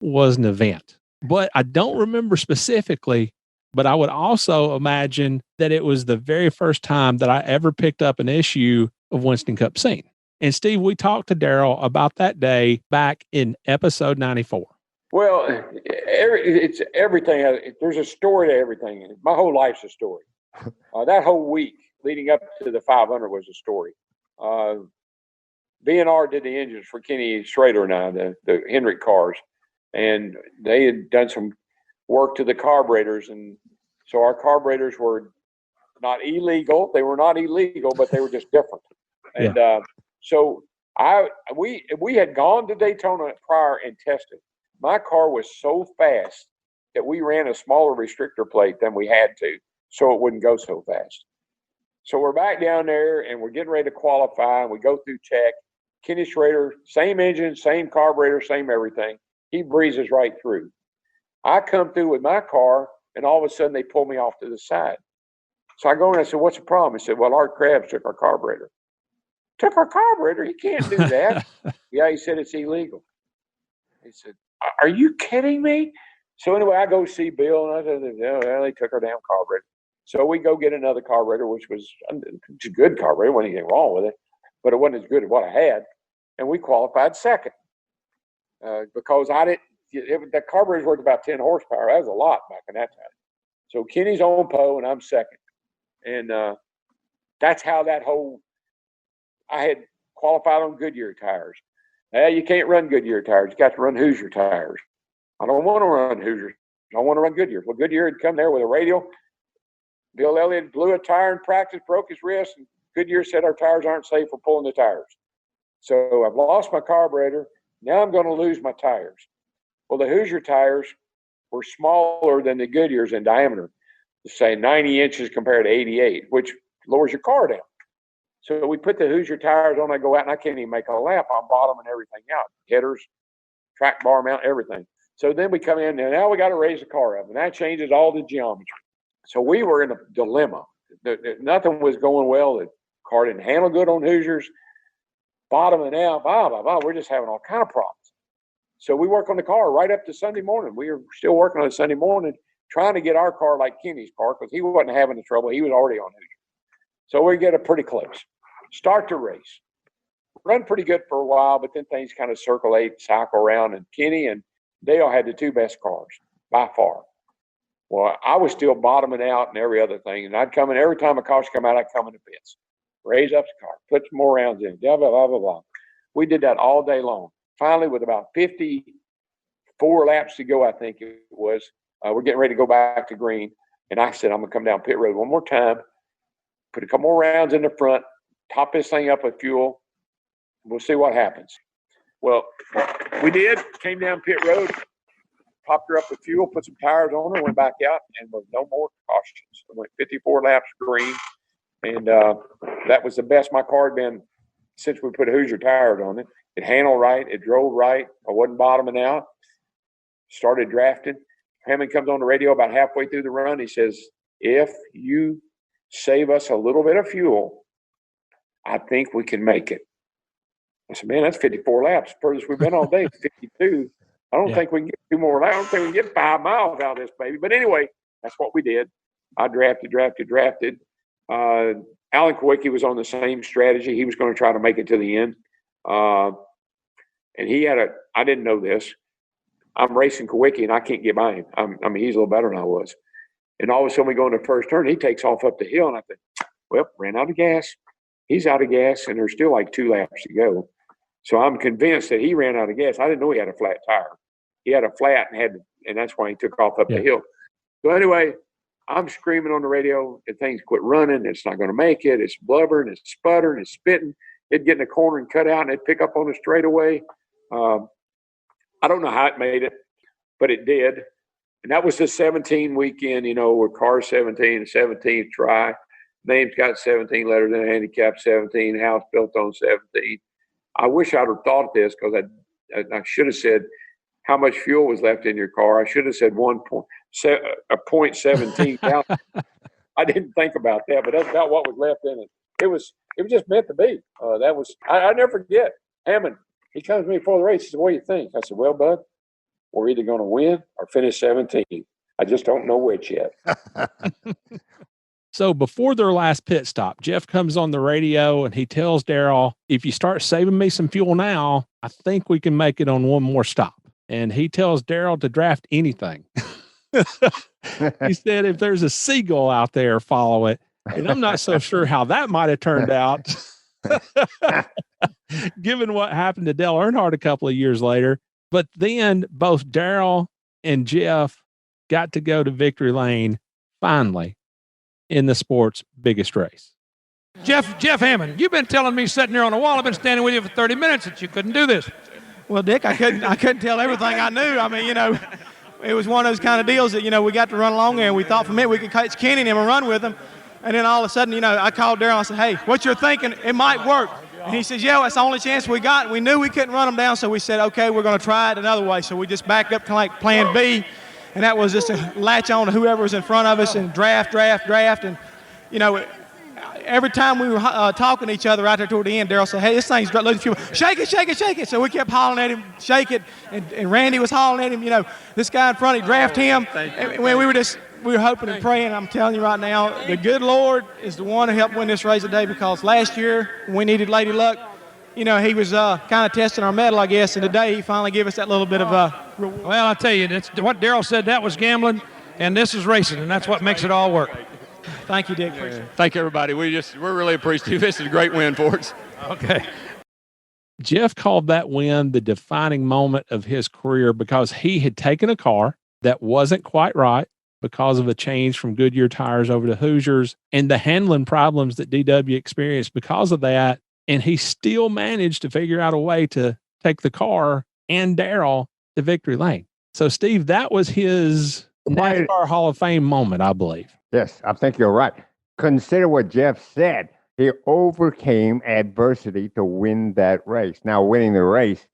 was an event. But I don't remember specifically, but I would also imagine that it was the very first time that I ever picked up an issue of Winston Cup Scene. And Steve, we talked to Daryl about that day back in episode 94. Well, it's everything. There's a story to everything. My whole life's a story. That whole week leading up to the 500 was a story. B&R did the engines for Kenny Schrader and I, the Hendrick cars, and they had done some work to the carburetors, and so our carburetors were not illegal. They were not illegal, but they were just different. And so we had gone to Daytona prior and tested. My car was so fast that we ran a smaller restrictor plate than we had to, so it wouldn't go so fast. So we're back down there and we're getting ready to qualify, and we go through check. Kenny Schrader, same engine, same carburetor, same everything. He breezes right through. I come through with my car, and all of a sudden they pull me off to the side. So I go in and I said, "What's the problem?" He said, "Well, Art Krabs took our carburetor." Took our carburetor? You can't do that. Yeah, he said it's illegal. He said, "Are you kidding me?" So anyway, I go see Bill, and I said, "Well, they took our damn carburetor." So we go get another carburetor, which was a good carburetor. Wasn't anything wrong with it, but it wasn't as good as what I had. And we qualified second because I didn't. The carburetor's worth about 10 horsepower. That was a lot back in that time. So Kenny's on pole, and I'm second. And that's how that whole. I had qualified on Goodyear tires. You can't run Goodyear tires. You got to run Hoosier tires. I don't want to run Hoosiers. I want to run Goodyear. Well, Goodyear had come there with a radial. Bill Elliott blew a tire in practice, broke his wrist, and Goodyear said our tires aren't safe for pulling the tires. So I've lost my carburetor. Now I'm going to lose my tires. Well, the Hoosier tires were smaller than the Goodyears in diameter, say 90 inches compared to 88, which lowers your car down. So we put the Hoosier tires on. I go out, and I can't even make a lap. I'm bottoming everything out. Headers, track bar mount, everything. So then we come in, and now we got to raise the car up, and that changes all the geometry. So we were in a dilemma. Nothing was going well. The car didn't handle good on Hoosiers. Bottoming out, blah, blah, blah. We're just having all kind of problems. So we work on the car right up to Sunday morning. We were still working on it Sunday morning, trying to get our car like Kenny's car because he wasn't having the trouble. He was already on Hoosier. So we get it pretty close. Start the race. Run pretty good for a while, but then things kind of cycle around, and Kenny and Dale had the 2 best cars by far. Well, I was still bottoming out and every other thing, and I'd come in every time a caution come out, I'd come in the pits, raise up the car, put some more rounds in, blah, blah, blah, blah, blah. We did that all day long. Finally, with about 54 laps to go, I think it was, we're getting ready to go back to green, and I said, I'm going to come down pit road one more time, put a couple more rounds in the front, top this thing up with fuel. We'll see what happens. Well, we did. Came down pit road, popped her up with fuel, put some tires on her, went back out, and with no more cautions. I went 54 laps green, and that was the best my car had been since we put Hoosier tires on it. It handled right. It drove right. I wasn't bottoming out. Started drafting. Hammond comes on the radio about halfway through the run. He says, if you save us a little bit of fuel, I think we can make it. I said, man, that's 54 laps. Furthest we've been all day, 52. I don't think we can get 2 more laps. I don't think we can get 5 miles out of this baby. But anyway, that's what we did. I drafted. Alan Kowicki was on the same strategy. He was going to try to make it to the end. And he had I didn't know this. I'm racing Kowicki, and I can't get by him. I mean, he's a little better than I was. And all of a sudden, we go in the first turn. He takes off up the hill, and I think, well, ran out of gas. He's out of gas, and there's still like 2 laps to go. So I'm convinced that he ran out of gas. I didn't know he had a flat tire. He had a flat and that's why he took off up the hill. So anyway, I'm screaming on the radio and things quit running. It's not going to make it. It's blubbering. It's sputtering. It's spitting. It'd get in the corner and cut out, and it'd pick up on the straightaway. I don't know how it made it, but it did. And that was the 17 weekend, with car 17, 17th try. Name's got 17 letters in a handicap 17, house built on 17. I wish I'd have thought of this because I should have said how much fuel was left in your car. I should have said 0.17 gallons. I didn't think about that, but that's about what was left in it. It was just meant to be. I never forget. Hammond, he comes to me before the race. He said, what do you think? I said, well, bud, we're either going to win or finish 17. I just don't know which yet. So before their last pit stop, Jeff comes on the radio and he tells Darrell, if you start saving me some fuel now, I think we can make it on one more stop. And he tells Darrell to draft anything. He said, if there's a seagull out there, follow it. And I'm not so sure how that might have turned out, given what happened to Dale Earnhardt a couple of years later. But then both Darrell and Jeff got to go to victory lane finally in the sport's biggest race. Jeff Hammond, you've been telling me sitting there on the wall, I've been standing with you for 30 minutes that you couldn't do this. Well, Dick, I couldn't tell everything I knew. I mean, it was one of those kind of deals that, we got to run along there, and we thought for a minute we could catch Kenny and him and run with him. And then all of a sudden, I called Darrell and I said, hey, what you're thinking, it might work. And he says, yeah, that's the only chance we got. We knew we couldn't run them down, so we said, okay, we're going to try it another way. So we just backed up to like plan B, and that was just to latch on to whoever was in front of us and draft. And, every time we were talking to each other out there toward the end, Darrell said, hey, this thing's losing fuel. Shake it. So we kept hollering at him, shake it. And Randy was hollering at him, this guy in front, he draft him. And we were hoping and praying. I'm telling you right now, the good Lord is the one who helped win this race today, because last year when we needed Lady Luck, he was kind of testing our mettle, I guess. And today he finally gave us that little bit of reward. Well, I tell you, that's what Darrell said, that was gambling, and this is racing, and that's what makes it all work. Thank you, Dick. Thank you, everybody. We're really appreciative. This is a great win for us. Okay. Jeff called that win the defining moment of his career because he had taken a car that wasn't quite right because of a change from Goodyear tires over to Hoosiers and the handling problems that DW experienced because of that. And he still managed to figure out a way to take the car and Darrell to victory lane. So, Steve, that was his NASCAR Hall of Fame moment, I believe. Yes, I think you're right. Consider what Jeff said. He overcame adversity to win that race. Now, winning the race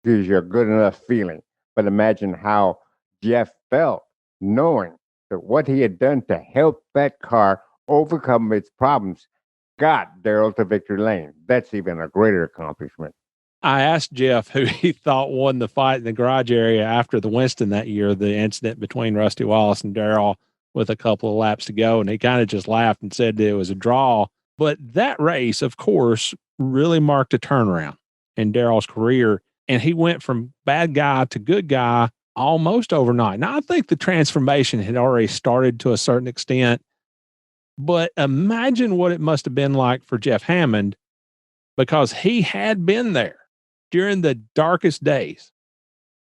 gives you a good enough feeling. But imagine how Jeff felt knowing that what he had done to help that car overcome its problems got Darrell to victory lane. That's even a greater accomplishment. I asked Jeff who he thought won the fight in the garage area after the Winston that year, the incident between Rusty Wallace and Darrell with a couple of laps to go. And he kind of just laughed and said that it was a draw. But that race, of course, really marked a turnaround in Darrell's career. And he went from bad guy to good guy almost overnight. Now, I think the transformation had already started to a certain extent, but imagine what it must have been like for Jeff Hammond, because he had been there during the darkest days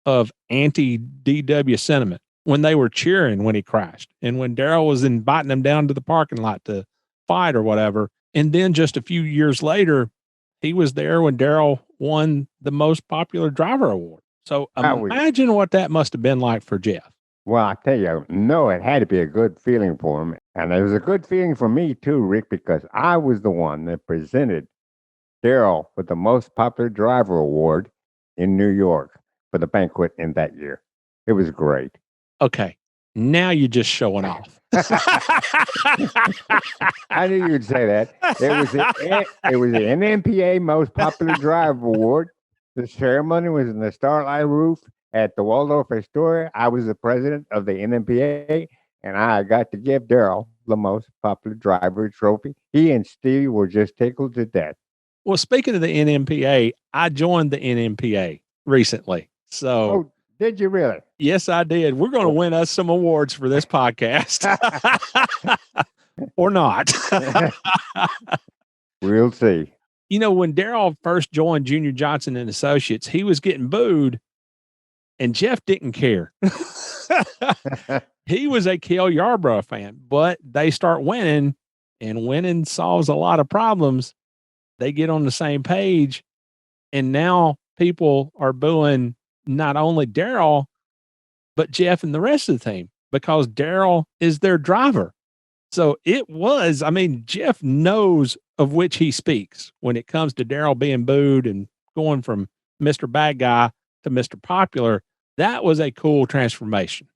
of anti-DW sentiment, when they were cheering when he crashed and when Darrell was inviting him down to the parking lot to fight or whatever. And then just a few years later, he was there when Darrell won the most popular driver award. So imagine what that must have been like for Jeff. Well, I tell you, no, it had to be a good feeling for him. And it was a good feeling for me too, Rick, because I was the one that presented Darrell with the most popular driver award in New York for the banquet in that year. It was great. Okay. Now you're just showing off. I knew you'd say that. It was the NMPA Most Popular Driver Award. The ceremony was in the Starlight Roof at the Waldorf Astoria. I was the president of the NMPA, and I got to give Darrell the Most Popular Driver trophy. He and Steve were just tickled to death. Well, speaking of the NMPA, I joined the NMPA recently. So, oh, did you really? Yes, I did. We're going to win us some awards for this podcast, or not. We'll see. You know, when Darrell first joined Junior Johnson and Associates, he was getting booed, and Jeff didn't care. He was a Cale Yarborough fan, but they start winning, and winning solves a lot of problems. They get on the same page, and now people are booing not only Darrell, but Jeff and the rest of the team, because Darrell is their driver. So it was, I mean, Jeff knows of which he speaks when it comes to Darrell being booed and going from Mr. Bad Guy to Mr. Popular. That was a cool transformation.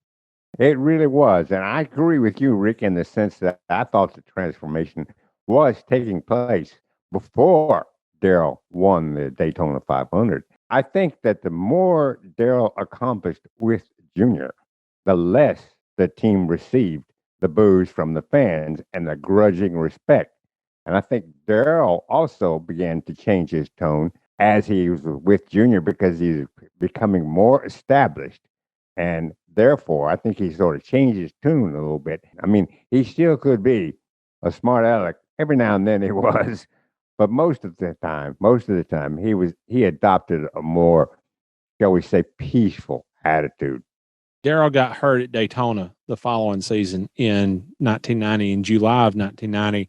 It really was. And I agree with you, Rick, in the sense that I thought the transformation was taking place before Darrell won the Daytona 500. I think that the more Darrell accomplished with Junior, the less the team received the boos from the fans and the grudging respect. And I think Darrell also began to change his tone as he was with Junior, because he's becoming more established. And therefore, I think he sort of changed his tune a little bit. I mean, he still could be a smart aleck. Every now and then he was. But most of the time, he adopted a more, shall we say, peaceful attitude. Darrell got hurt at Daytona the following season in 1990, in July of 1990.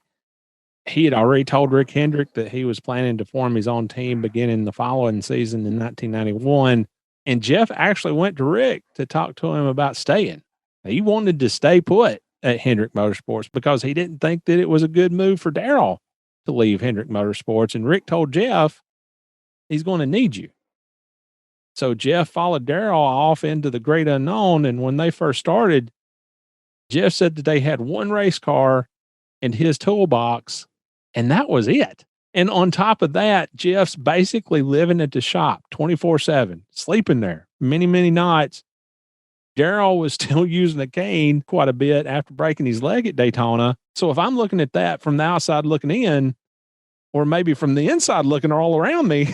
He had already told Rick Hendrick that he was planning to form his own team beginning the following season in 1991. And Jeff actually went to Rick to talk to him about staying. He wanted to stay put at Hendrick Motorsports because he didn't think that it was a good move for Darrell to leave Hendrick Motorsports. And Rick told Jeff, he's going to need you. So Jeff followed Darrell off into the great unknown. And when they first started, Jeff said that they had one race car and his toolbox, and that was it. And on top of that, Jeff's basically living at the shop 24/7, sleeping there many, many nights. Darrell was still using a cane quite a bit after breaking his leg at Daytona. So if I'm looking at that from the outside looking in, or maybe from the inside looking all around me,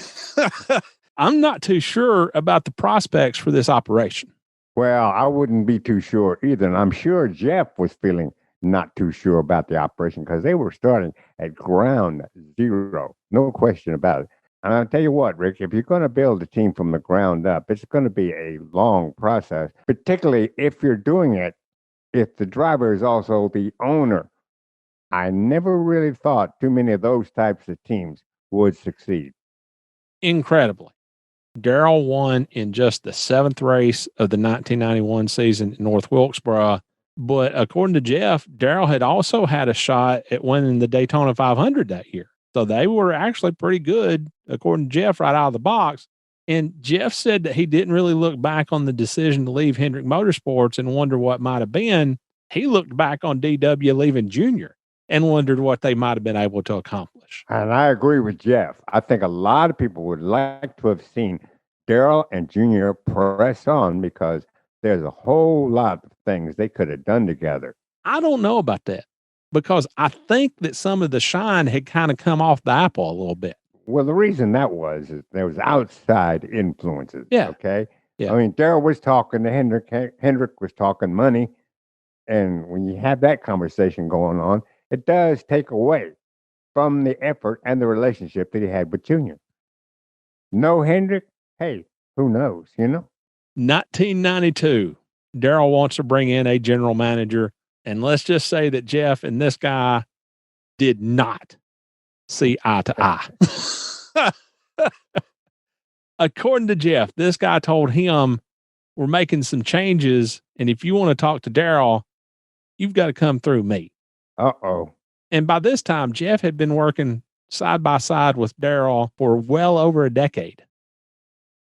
I'm not too sure about the prospects for this operation. Well, I wouldn't be too sure either. And I'm sure Jeff was feeling not too sure about the operation, because they were starting at ground zero. No question about it. And I'll tell you what, Rick, if you're going to build a team from the ground up, it's going to be a long process, particularly if you're doing it, if the driver is also the owner. I never really thought too many of those types of teams would succeed. Incredibly, Darrell won in just the 7th race of the 1991 season in North Wilkesboro. But according to Jeff, Darrell had also had a shot at winning the Daytona 500 that year. So they were actually pretty good, according to Jeff, right out of the box. And Jeff said that he didn't really look back on the decision to leave Hendrick Motorsports and wonder what might have been. He looked back on DW leaving Junior and wondered what they might have been able to accomplish. And I agree with Jeff. I think a lot of people would like to have seen Darrell and Junior press on because there's a whole lot of things they could have done together. I don't know about that because I think that some of the shine had kind of come off the apple a little bit. Well, the reason that was is there was outside influences. Yeah. Okay. Yeah. I mean, Darrell was talking to Hendrick was talking money. And when you have that conversation going on, it does take away from the effort and the relationship that he had with Junior. No Hendrick, hey, who knows, 1992, Darrell wants to bring in a general manager. And let's just say that Jeff and this guy did not see eye to eye. According to Jeff, this guy told him, we're making some changes. And if you want to talk to Darrell, you've got to come through me. Uh-oh. And by this time, Jeff had been working side by side with Darrell for well over a decade.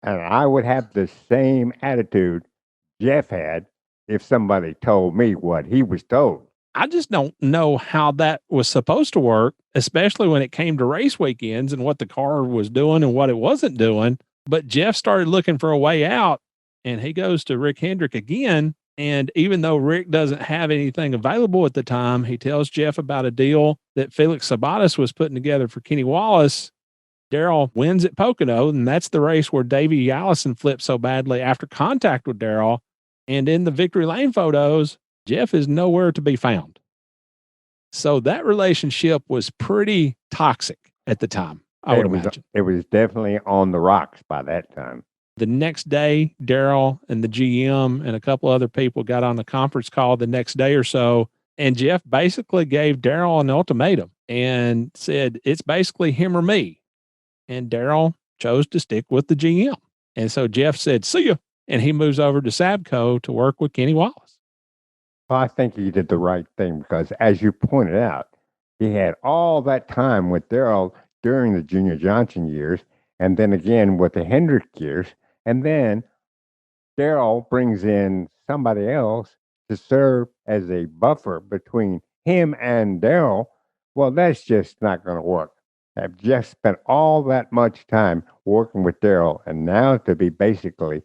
And I would have the same attitude Jeff had if somebody told me what he was told. I just don't know how that was supposed to work, especially when it came to race weekends and what the car was doing and what it wasn't doing. But Jeff started looking for a way out, and he goes to Rick Hendrick again. And even though Rick doesn't have anything available at the time, he tells Jeff about a deal that Felix Sabates was putting together for Kenny Wallace. Darrell wins at Pocono, and that's the race where Davey Allison flipped so badly after contact with Darrell. And in the victory lane photos, Jeff is nowhere to be found. So that relationship was pretty toxic at the time, I would imagine. It was definitely on the rocks by that time. The next day, Darrell and the GM and a couple other people got on a conference call the next day or so, and Jeff basically gave Darrell an ultimatum and said, it's basically him or me. And Darrell chose to stick with the GM. And so Jeff said, see ya. And he moves over to Sabco to work with Kenny Wallace. Well, I think he did the right thing because, as you pointed out, he had all that time with Darrell during the Junior Johnson years, and then again with the Hendrick years. And then Darrell brings in somebody else to serve as a buffer between him and Darrell. Well, that's just not going to work. I've just spent all that much time working with Darrell, and now to be basically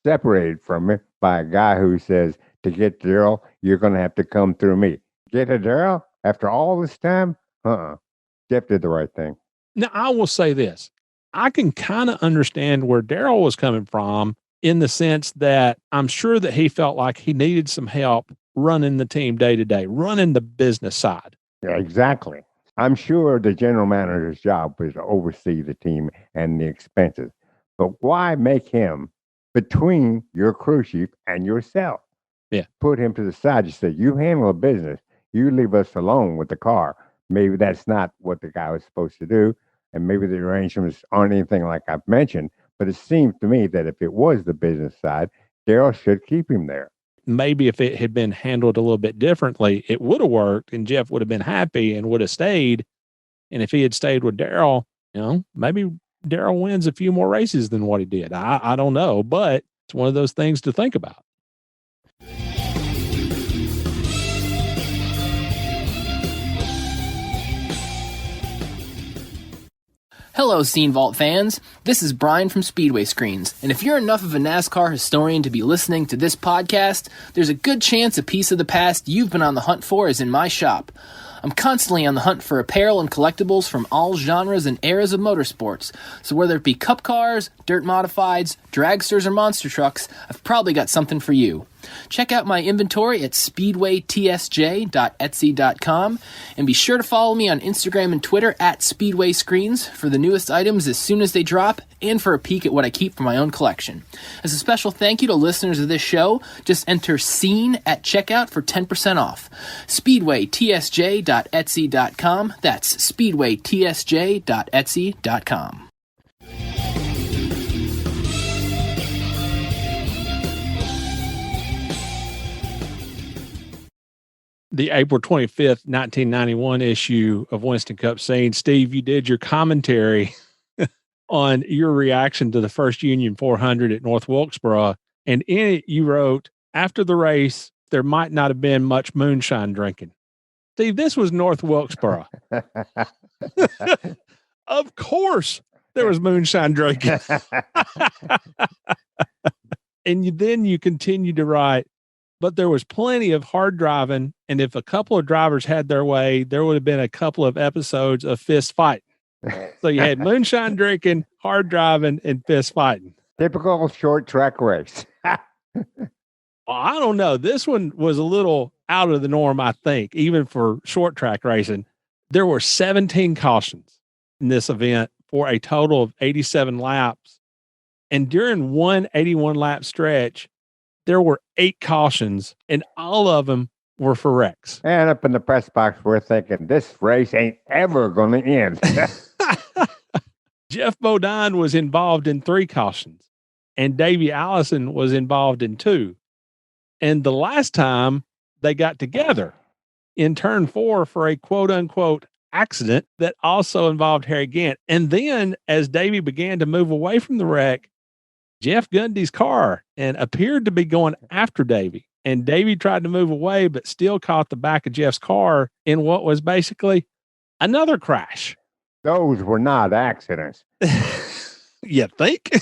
separated from him by a guy who says, to get Darrell, you're going to have to come through me. Get to Darrell after all this time? Jeff did the right thing. Now, I will say this. I can kind of understand where Darrell was coming from in the sense that I'm sure that he felt like he needed some help running the team day to day, running the business side. Yeah, exactly. I'm sure the general manager's job was to oversee the team and the expenses. But why make him between your crew chief and yourself? Yeah. Put him to the side. You say, you handle the business. You leave us alone with the car. Maybe that's not what the guy was supposed to do. And maybe the arrangements aren't anything like I've mentioned. But it seems to me that if it was the business side, Darrell should keep him there. Maybe if it had been handled a little bit differently, it would have worked and Jeff would have been happy and would have stayed. And if he had stayed with Darrell, maybe Darrell wins a few more races than what he did. I don't know, but it's one of those things to think about. Hello, Scene Vault fans. This is Brian from Speedway Screens, and if you're enough of a NASCAR historian to be listening to this podcast, there's a good chance a piece of the past you've been on the hunt for is in my shop. I'm constantly on the hunt for apparel and collectibles from all genres and eras of motorsports, so whether it be cup cars, dirt modifieds, dragsters, or monster trucks, I've probably got something for you. Check out my inventory at speedwaytsj.etsy.com, and be sure to follow me on Instagram and Twitter at Speedway Screens for the newest items as soon as they drop, and for a peek at what I keep for my own collection. As a special thank you to listeners of this show, just enter SCENE at checkout for 10% off. speedwaytsj.etsy.com. That's speedwaytsj.etsy.com. The April 25th, 1991 issue of Winston Cup Scene. Steve, you did your commentary on your reaction to the first Union 400 at North Wilkesboro. And in it, you wrote, after the race, there might not have been much moonshine drinking. Steve, this was North Wilkesboro. Of course, there was moonshine drinking. And then you continue to write, but there was plenty of hard driving. And if a couple of drivers had their way, there would have been a couple of episodes of fist fighting. So you had moonshine drinking, hard driving, and fist fighting. Typical short track race. Well, I don't know. This one was a little out of the norm, I think, even for short track racing. There were 17 cautions in this event for a total of 87 laps. And during one 81 lap stretch, there were 8 cautions, and all of them were for wrecks. And up in the press box, we're thinking this race ain't ever going to end. Jeff Bodine was involved in 3 cautions, and Davey Allison was involved in 2. And the last time they got together in turn 4 for a quote unquote accident that also involved Harry Gant. And then as Davey began to move away from the wreck, Jeff Gundy's car and appeared to be going after Davey. And Davey tried to move away, but still caught the back of Jeff's car in what was basically another crash. Those were not accidents. You think?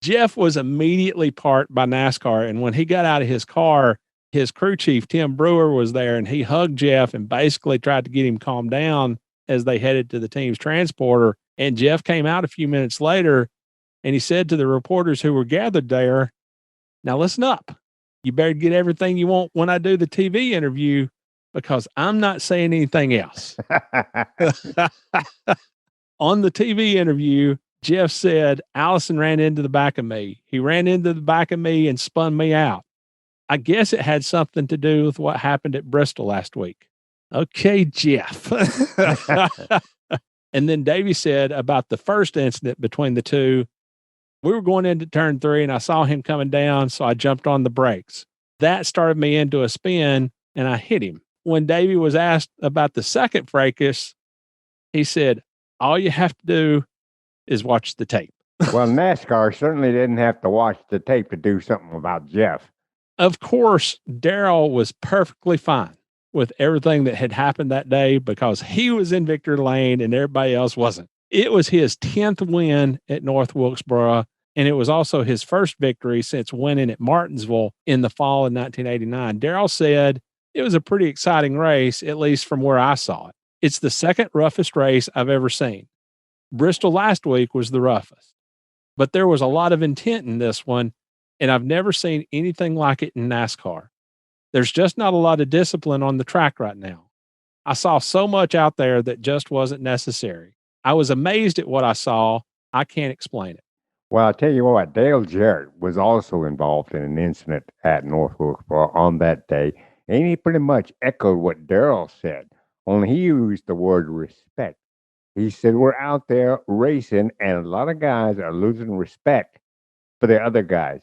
Jeff was immediately parked by NASCAR. And when he got out of his car, his crew chief, Tim Brewer, was there, and he hugged Jeff and basically tried to get him calmed down as they headed to the team's transporter. And Jeff came out a few minutes later, and he said to the reporters who were gathered there, "Now listen up. You better get everything you want when I do the TV interview, because I'm not saying anything else." On the TV interview, Jeff said, "Allison ran into the back of me. He ran into the back of me and spun me out. I guess it had something to do with what happened at Bristol last week." Okay, Jeff. And then Davey said about the first incident between the two, "We were going into turn 3 and I saw him coming down, so I jumped on the brakes. That started me into a spin and I hit him." When Davey was asked about the second fracas, he said, "All you have to do is watch the tape." Well, NASCAR certainly didn't have to watch the tape to do something about Jeff. Of course, Darrell was perfectly fine with everything that had happened that day because he was in victory lane and everybody else wasn't. It was his 10th win at North Wilkesboro, and it was also his first victory since winning at Martinsville in the fall of 1989. Darrell said it was a pretty exciting race, at least from where I saw it. It's the second roughest race I've ever seen. Bristol last week was the roughest, but there was a lot of intent in this one, and I've never seen anything like it in NASCAR. There's just not a lot of discipline on the track right now. I saw so much out there that just wasn't necessary. I was amazed at what I saw. I can't explain it. Well, I'll tell you what, Dale Jarrett was also involved in an incident at North Wilkesboro on that day, and he pretty much echoed what Darrell said, only he used the word respect. He said, "We're out there racing, and a lot of guys are losing respect for the other guys.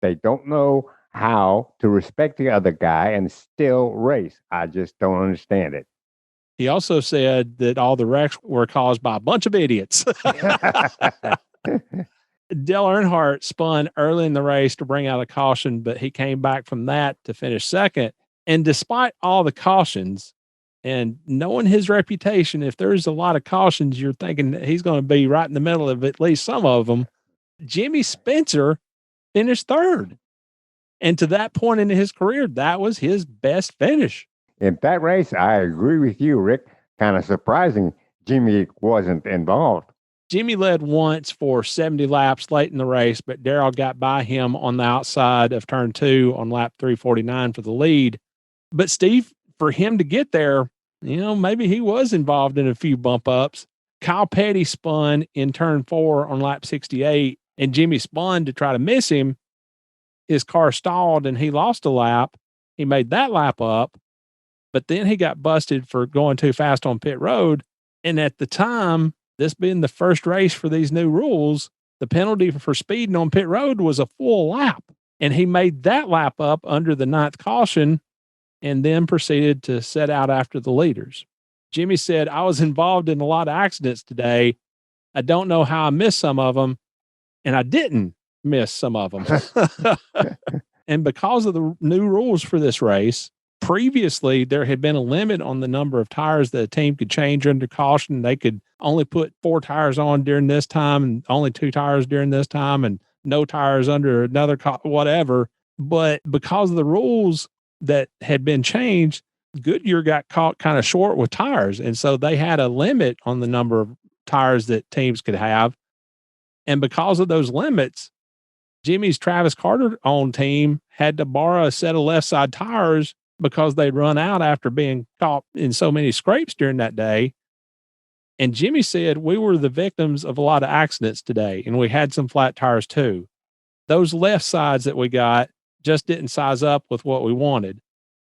They don't know how to respect the other guy and still race. I just don't understand it." He also said that all the wrecks were caused by a bunch of idiots. Dale Earnhardt spun early in the race to bring out a caution, but he came back from that to finish second. And despite all the cautions and knowing his reputation, if there's a lot of cautions, you're thinking that he's going to be right in the middle of at least some of them. Jimmy Spencer finished third. And to that point in his career, that was his best finish. In that race, I agree with you, Rick. Kind of surprising Jimmy wasn't involved. Jimmy led once for 70 laps late in the race, but Darrell got by him on the outside of turn 2 on lap 349 for the lead. But Steve, for him to get there, maybe he was involved in a few bump ups. Kyle Petty spun in turn 4 on lap 68, and Jimmy spun to try to miss him. His car stalled and he lost a lap. He made that lap up, but then he got busted for going too fast on pit road. And at the time, this being the first race for these new rules, the penalty for speeding on pit road was a full lap. And he made that lap up under the 9th caution and then proceeded to set out after the leaders. Jimmy said, "I was involved in a lot of accidents today. I don't know how I missed some of them, and I didn't miss some of them." And because of the new rules for this race, previously there had been a limit on the number of tires that a team could change under caution. They could only put 4 tires on during this time and only 2 tires during this time and no tires under another, whatever. But because of the rules that had been changed, Goodyear got caught kind of short with tires. And so they had a limit on the number of tires that teams could have. And because of those limits, Jimmy's Travis Carter owned team had to borrow a set of left side tires because they'd run out after being caught in so many scrapes during that day. And Jimmy said, we were the victims of a lot of accidents today, and we had some flat tires too. Those left sides that we got just didn't size up with what we wanted.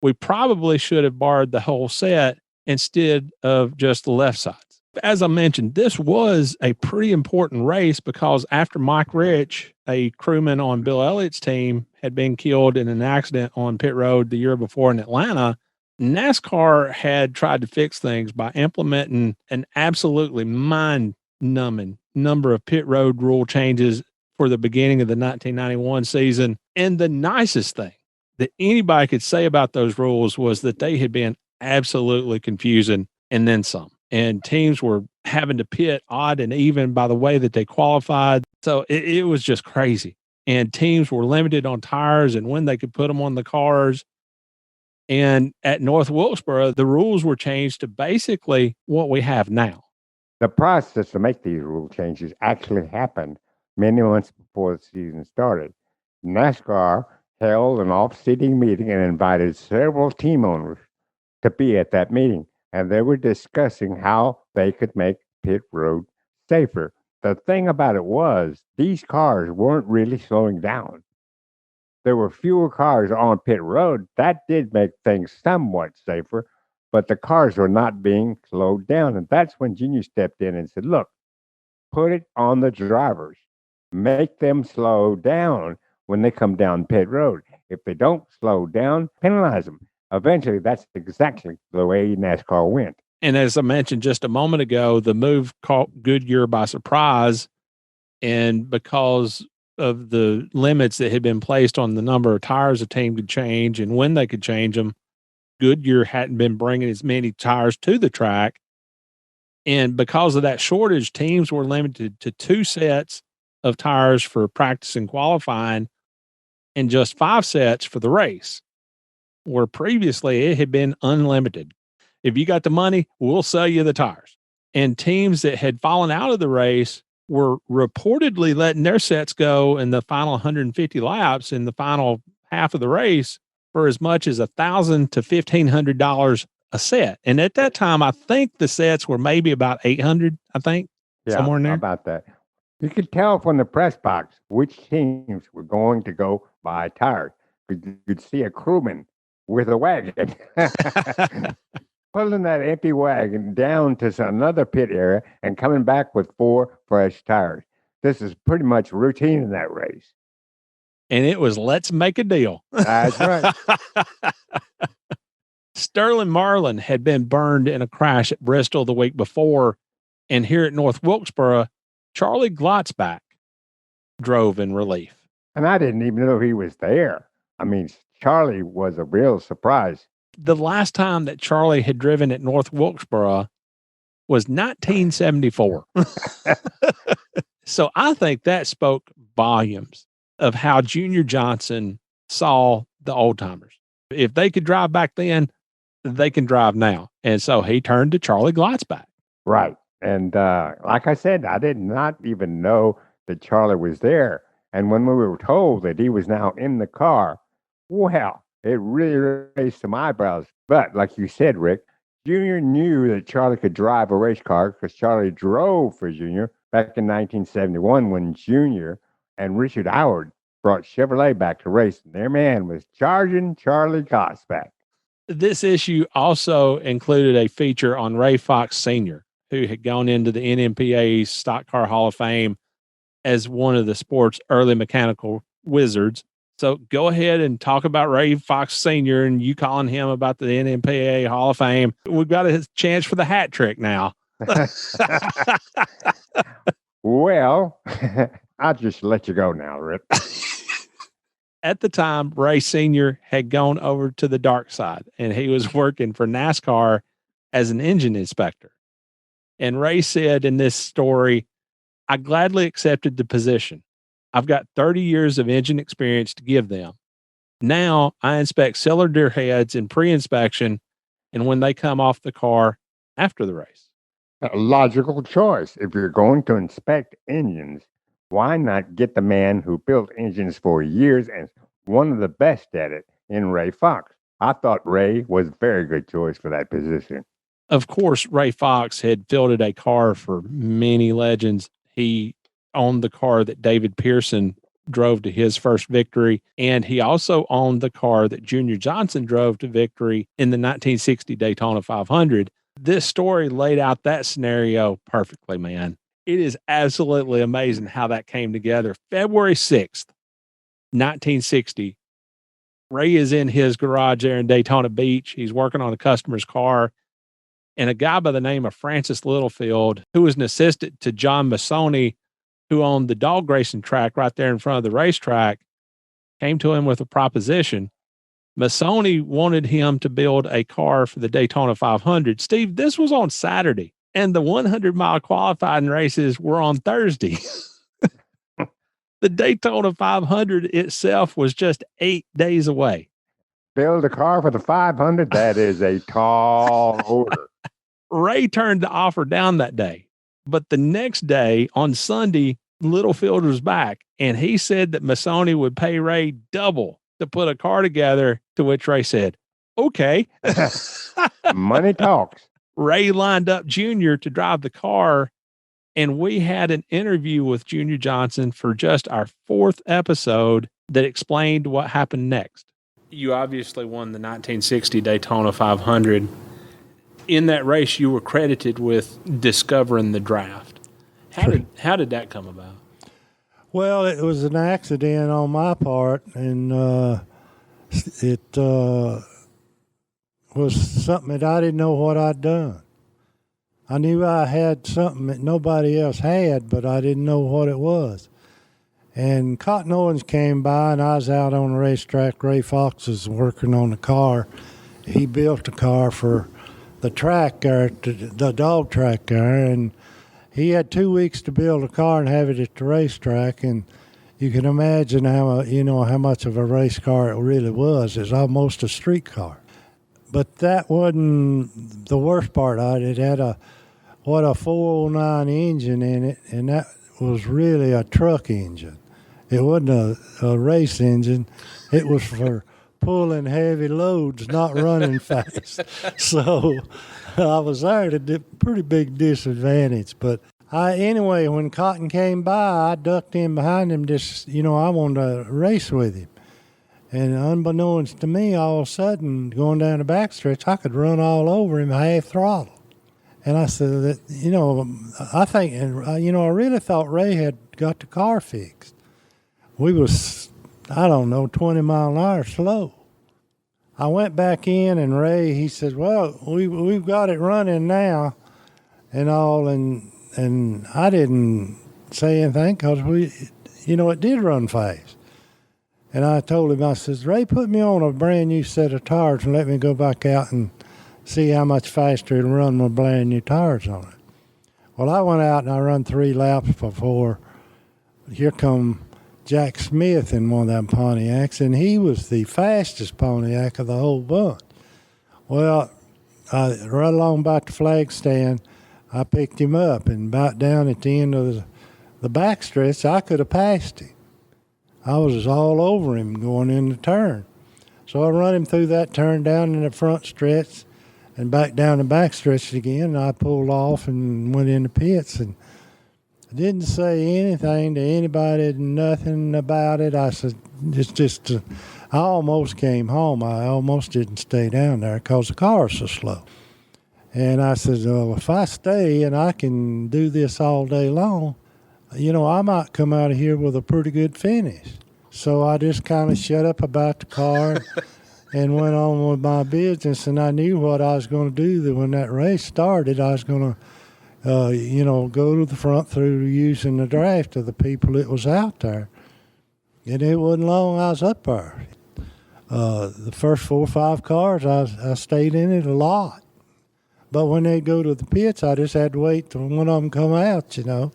We probably should have borrowed the whole set instead of just the left sides. As I mentioned, this was a pretty important race because after Mike Rich, a crewman on Bill Elliott's team, had been killed in an accident on pit road the year before in Atlanta, NASCAR had tried to fix things by implementing an absolutely mind-numbing number of pit road rule changes for the beginning of the 1991 season. And the nicest thing that anybody could say about those rules was that they had been absolutely confusing and then some. And teams were having to pit odd and even by the way that they qualified. So it was just crazy. And teams were limited on tires and when they could put them on the cars. And at North Wilkesboro, the rules were changed to basically what we have now. The process to make these rule changes actually happened many months before the season started. NASCAR held an off-seating meeting and invited several team owners to be at that meeting. And they were discussing how they could make pit road safer. The thing about it was these cars weren't really slowing down. There were fewer cars on pit road. That did make things somewhat safer, but the cars were not being slowed down. And that's when Junior stepped in and said, look, put it on the drivers. Make them slow down when they come down pit road. If they don't slow down, penalize them. Eventually, that's exactly the way NASCAR went. And as I mentioned just a moment ago, the move caught Goodyear by surprise. And because of the limits that had been placed on the number of tires a team could change and when they could change them, Goodyear hadn't been bringing as many tires to the track. And because of that shortage, teams were limited to 2 sets of tires for practice and qualifying and just 5 sets for the race, where previously it had been unlimited. If you got the money, we'll sell you the tires. And teams that had fallen out of the race were reportedly letting their sets go in the final 150 laps in the final half of the race for as much as $1,000 to $1,500 a set. And at that time, I think the sets were maybe about 800, I think, somewhere in there. About that. You could tell from the press box which teams were going to go buy tires. You'd see a crewman with a wagon pulling that empty wagon down to another pit area and coming back with 4 fresh tires. This is pretty much routine in that race. And it was, let's make a deal. That's right. Sterling Marlin had been burned in a crash at Bristol the week before. And here at North Wilkesboro, Charlie Glotzback drove in relief. And I didn't even know he was there. I mean, Charlie was a real surprise. The last time that Charlie had driven at North Wilkesboro was 1974. So I think that spoke volumes of how Junior Johnson saw the old timers. If they could drive back then, they can drive now. And so he turned to Charlie Glotzback. Right. And like I said, I did not even know that Charlie was there. And when we were told that he was now in the car, well, it really raised some eyebrows. But like you said, Rick, Junior knew that Charlie could drive a race car because Charlie drove for Junior back in 1971 when Junior and Richard Howard brought Chevrolet back to race. And their man was charging Charlie Glotzback. This issue also included a feature on Ray Fox Sr., who had gone into the NMPA's Stock Car Hall of Fame as one of the sport's early mechanical wizards. So go ahead and talk about Ray Fox Sr. and you calling him about the NMPA Hall of Fame. We've got a chance for the hat trick now. Well, I'll just let you go now, Rip. At the time, Ray Sr. had gone over to the dark side and he was working for NASCAR as an engine inspector. And Ray said in this story, I gladly accepted the position. I've got 30 years of engine experience to give them. Now I inspect cylinder heads in pre-inspection and when they come off the car after the race. A logical choice. If you're going to inspect engines, why not get the man who built engines for years and one of the best at it in Ray Fox? I thought Ray was a very good choice for that position. Of course, Ray Fox had fielded a car for many legends. He owned the car that David Pearson drove to his first victory, and he also owned the car that Junior Johnson drove to victory in the 1960 Daytona 500. This story laid out that scenario perfectly, man. It is absolutely amazing how that came together. February 6th, 1960, Ray is in his garage there in Daytona Beach. He's working on a customer's car. And a guy by the name of Francis Littlefield, who was an assistant to John Massoni, who owned the dog racing track right there in front of the racetrack, came to him with a proposition. Massoni wanted him to build a car for the Daytona 500. Steve, this was on Saturday, and the 100-mile qualifying races were on Thursday. The Daytona 500 itself was just 8 days away. Build a car for the 500? That is a tall order. Ray turned the offer down that day. But the next day, on Sunday, Littlefield was back, and he said that Massoni would pay Ray double to put a car together, to which Ray said, okay. Money talks. Ray lined up Junior to drive the car, and we had an interview with Junior Johnson for just our 4th episode that explained what happened next. You obviously won the 1960 Daytona 500. In that race, you were credited with discovering the draft. How did that come about? Well, it was an accident on my part, and it was something that I didn't know what I'd done. I knew I had something that nobody else had, but I didn't know what it was. And Cotton Owens came by, and I was out on the racetrack. Ray Fox was working on the car. He built a car for the track there, the dog track there, and he had 2 weeks to build a car and have it at the racetrack. And you can imagine how much of a race car it really was. It's almost a street car. But that wasn't the worst part of it. It had a 409 engine in it, and that was really a truck engine. It wasn't a race engine. It was for pulling heavy loads, not running fast. So I was there at a pretty big disadvantage. But anyway, when Cotton came by, I ducked in behind him. I wanted to race with him. And unbeknownst to me, all of a sudden, going down the backstretch, I could run all over him half throttle. And I said, I really thought Ray had got the car fixed. We was, 20 mile an hour slow. I went back in, and Ray, he said, well, we've got it running now and all. And I didn't say anything because it did run fast. And I told him, I says, Ray, put me on a brand new set of tires and let me go back out and see how much faster it'll run with brand new tires on it. Well, I went out and I run 3 laps before here come Jack Smith in one of them Pontiacs, and he was the fastest Pontiac of the whole bunch. Well, right along about the flag stand, I picked him up, and about down at the end of the backstretch, I could have passed him. I was all over him going in the turn. So I run him through that turn down in the front stretch and back down the back stretch again. And I pulled off and went in the pits, and I didn't say anything to anybody, nothing about it. I said, I almost came home. I almost didn't stay down there because the car was so slow. And I said, well, if I stay and I can do this all day long, I might come out of here with a pretty good finish. So I just kind of shut up about the car and went on with my business. And I knew what I was going to do. That when that race started, I was going to, go to the front through using the draft of the people that was out there. And it wasn't long I was up there. The first 4 or 5 cars, I stayed in it a lot. But when they go to the pits, I just had to wait till one of them come out, you know.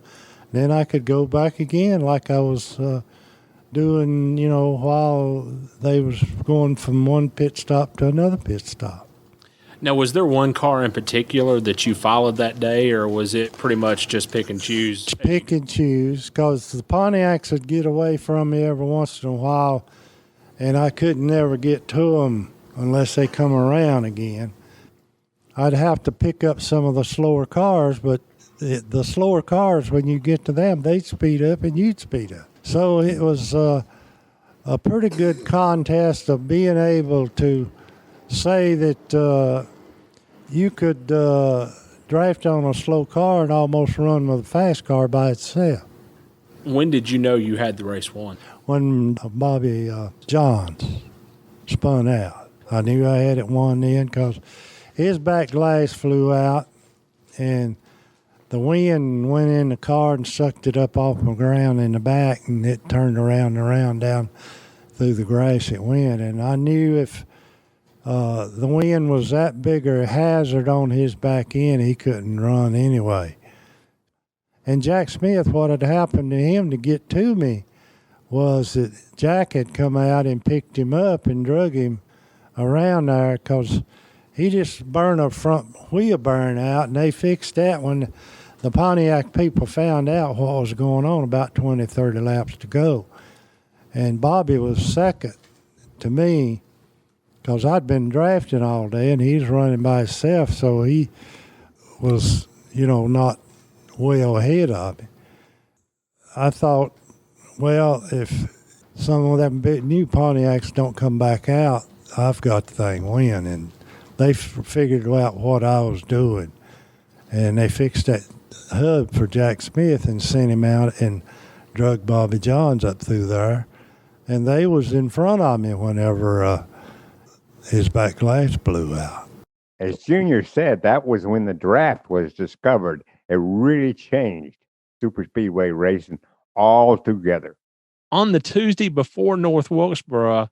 Then I could go back again like I was doing, you know, while they was going from one pit stop to another pit stop. Now, was there one car in particular that you followed that day, or was it pretty much just pick and choose? Pick and choose, because the Pontiacs would get away from me every once in a while, and I couldn't never get to them unless they come around again. I'd have to pick up some of the slower cars, but the slower cars, when you get to them, they'd speed up and you'd speed up. So it was a pretty good contest of being able to say that you could draft on a slow car and almost run with a fast car by itself. When did you know you had the race won? When Bobby Johns spun out. I knew I had it won then because his back glass flew out and the wind went in the car and sucked it up off the ground in the back, and it turned around and around down through the grass it went. And I knew if the wind was that big a hazard on his back end, he couldn't run anyway. And Jack Smith, what had happened to him to get to me was that Jack had come out and picked him up and drug him around there because he just burned a front wheel burn out, and they fixed that when the Pontiac people found out what was going on about 20, 30 laps to go. And Bobby was second to me because I'd been drafting all day, and he's running by himself, so he was, you know, not well ahead of me. I thought, well, if some of them big new Pontiacs don't come back out, I've got the thing win. And they figured out what I was doing, and they fixed that hub for Jack Smith and sent him out and drug Bobby Johns up through there. And they was in front of me whenever his back glass blew out. As Junior said, that was when the draft was discovered. It really changed super speedway racing altogether. On the Tuesday before North Wilkesboro,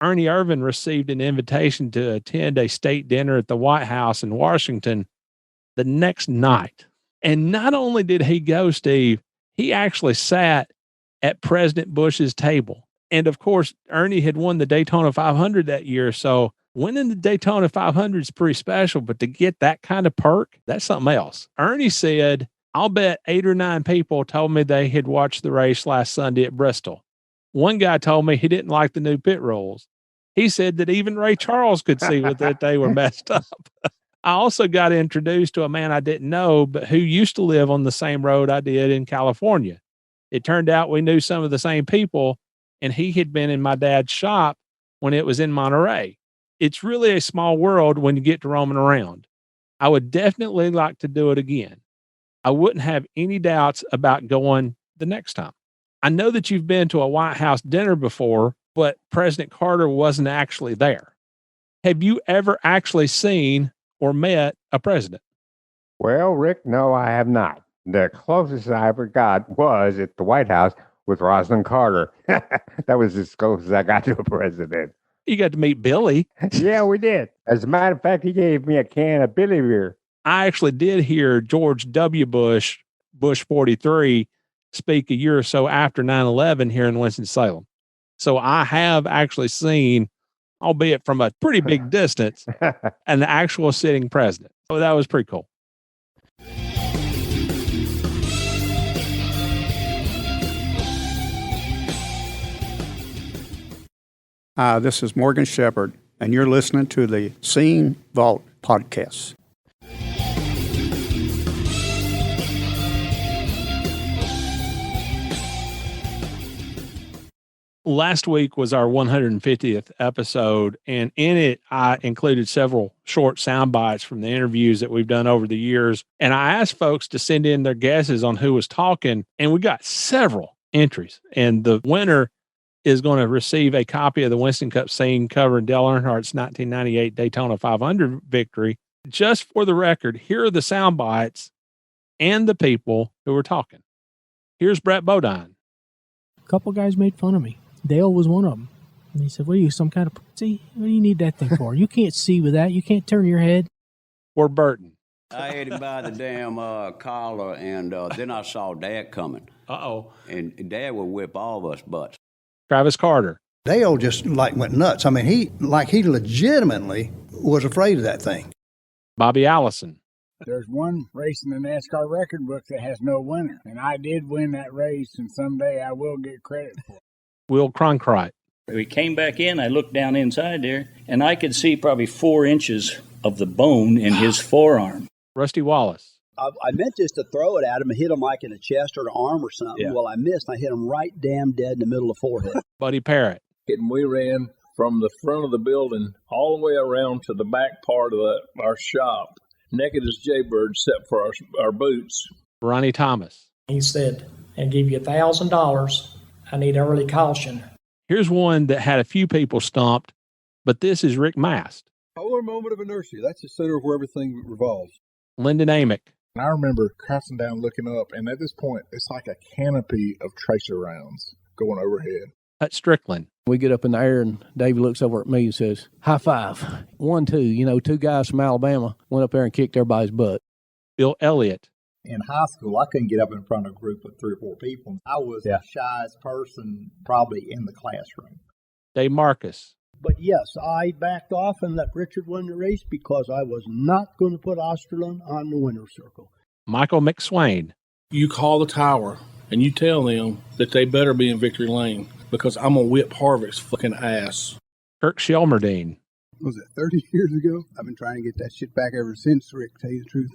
Ernie Irvan received an invitation to attend a state dinner at the White House in Washington the next night. And not only did he go, Steve, he actually sat at President Bush's table. And of course, Ernie had won the Daytona 500 that year. So winning the Daytona 500 is pretty special, but to get that kind of perk, that's something else. Ernie said, I'll bet 8 or 9 people told me they had watched the race last Sunday at Bristol. One guy told me he didn't like the new pit rules. He said that even Ray Charles could see that they were messed up. I also got introduced to a man I didn't know, but who used to live on the same road I did in California. It turned out we knew some of the same people, and he had been in my dad's shop when it was in Monterey. It's really a small world when you get to roaming around. I would definitely like to do it again. I wouldn't have any doubts about going the next time. I know that you've been to a White House dinner before, but President Carter wasn't actually there. Have you ever actually seen or met a president? Well, Rick, no, I have not. The closest I ever got was at the White House with Rosalind Carter. That was as close as I got to a president. You got to meet Billy. Yeah, we did. As a matter of fact, he gave me a can of Billy beer. I actually did hear George W. Bush, Bush 43, speak a year or so after 9/11 here in Winston-Salem. So I have actually seen, albeit from a pretty big distance, an actual sitting president. So that was pretty cool. Hi, this is Morgan Shepherd, and you're listening to the Scene Vault podcast. Last week was our 150th episode, and in it, I included several short sound bites from the interviews that we've done over the years. And I asked folks to send in their guesses on who was talking, and we got several entries. And the winner is going to receive a copy of the Winston Cup Scene covering Dale Earnhardt's 1998 Daytona 500 victory. Just for the record, here are the sound bites and the people who were talking. Here's Brett Bodine. A couple guys made fun of me. Dale was one of them. And he said, "What are you, some kind of pussy? What do you need that thing for? You can't see with that. You can't turn your head." Or Burton. I had him by the damn collar, and then I saw Dad coming. Uh-oh. And Dad would whip all of us butts. Travis Carter. Dale just went nuts. I mean, he legitimately was afraid of that thing. Bobby Allison. There's one race in the NASCAR record book that has no winner, and I did win that race, and someday I will get credit for it. Will Cronkite. We came back in, I looked down inside there, and I could see probably 4 inches of the bone in his forearm. Rusty Wallace. I meant just to throw it at him and hit him like in the chest or the arm or something. Yeah. Well, I missed. I hit him right damn dead in the middle of the forehead. Buddy Parrott. And we ran from the front of the building all the way around to the back part of our shop, naked as jaybird, except for our boots. Ronnie Thomas. He said, "I'll give you $1,000. I need early caution." Here's one that had a few people stumped, but this is Rick Mast. Polar moment of inertia. That's the center of where everything revolves. Lyndon Amick. And I remember crouching down, looking up, and at this point, it's like a canopy of tracer rounds going overhead. At Strickland. We get up in the air, and Davey looks over at me and says, "High five." 1, 2, 2 guys from Alabama went up there and kicked everybody's butt. Bill Elliott. In high school, I couldn't get up in front of a group of 3 or 4 people. I was the shyest person probably in the classroom. Dave Marcus. But yes, I backed off and let Richard win the race because I was not going to put Osterlund on the winner's circle. Michael McSwain. You call the tower, and you tell them that they better be in victory lane, because I'm going to whip Harvick's fucking ass. Kirk Shelmerdine. Was it 30 years ago? I've been trying to get that shit back ever since, Rick, to tell you the truth.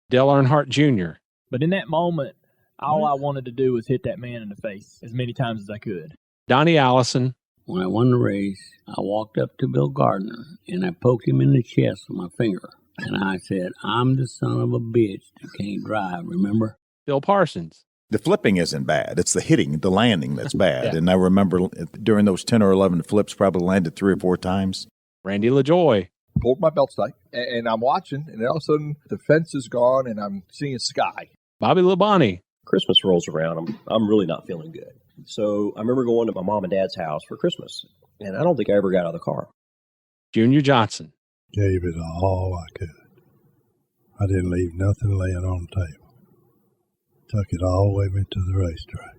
Dale Earnhardt Jr. But in that moment, all I wanted to do was hit that man in the face as many times as I could. Donnie Allison. When I won the race, I walked up to Bill Gardner, and I poked him in the chest with my finger. And I said, "I'm the son of a bitch that can't drive, remember?" Bill Parsons. The flipping isn't bad. It's the hitting, the landing that's bad. Yeah. And I remember during those 10 or 11 flips, probably landed 3 or 4 times. Randy LaJoy. Pulled my belt tight, and I'm watching, and all of a sudden the fence is gone, and I'm seeing sky. Bobby Labonte. Christmas rolls around. I'm really not feeling good. So I remember going to my mom and dad's house for Christmas, and I don't think I ever got out of the car. Junior Johnson. Gave it all I could. I didn't leave nothing laying on the table. Took it all the way to the racetrack.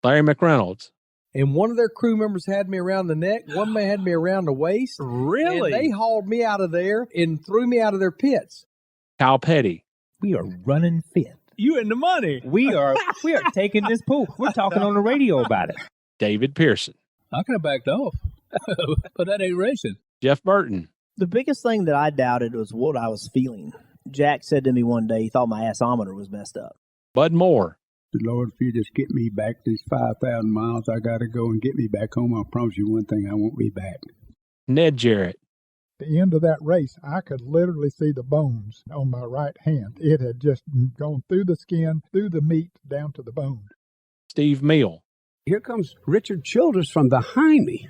Larry McReynolds. And one of their crew members had me around the neck. One man had me around the waist. Really? And they hauled me out of there and threw me out of their pits. Kyle Petty. We are running fit. You in the money. We are taking this pool. We're talking on the radio about it. David Pearson. I could have backed off, but that ain't racing. Jeff Burton. The biggest thing that I doubted was what I was feeling. Jack said to me one day he thought my assometer was messed up. Bud Moore. Lord, if you just get me back these 5,000 miles I got to go and get me back home, I promise you one thing, I won't be back. Ned Jarrett. At the end of that race, I could literally see the bones on my right hand. It had just gone through the skin, through the meat, down to the bone. Steve Meal. Here comes Richard Childress from behind me.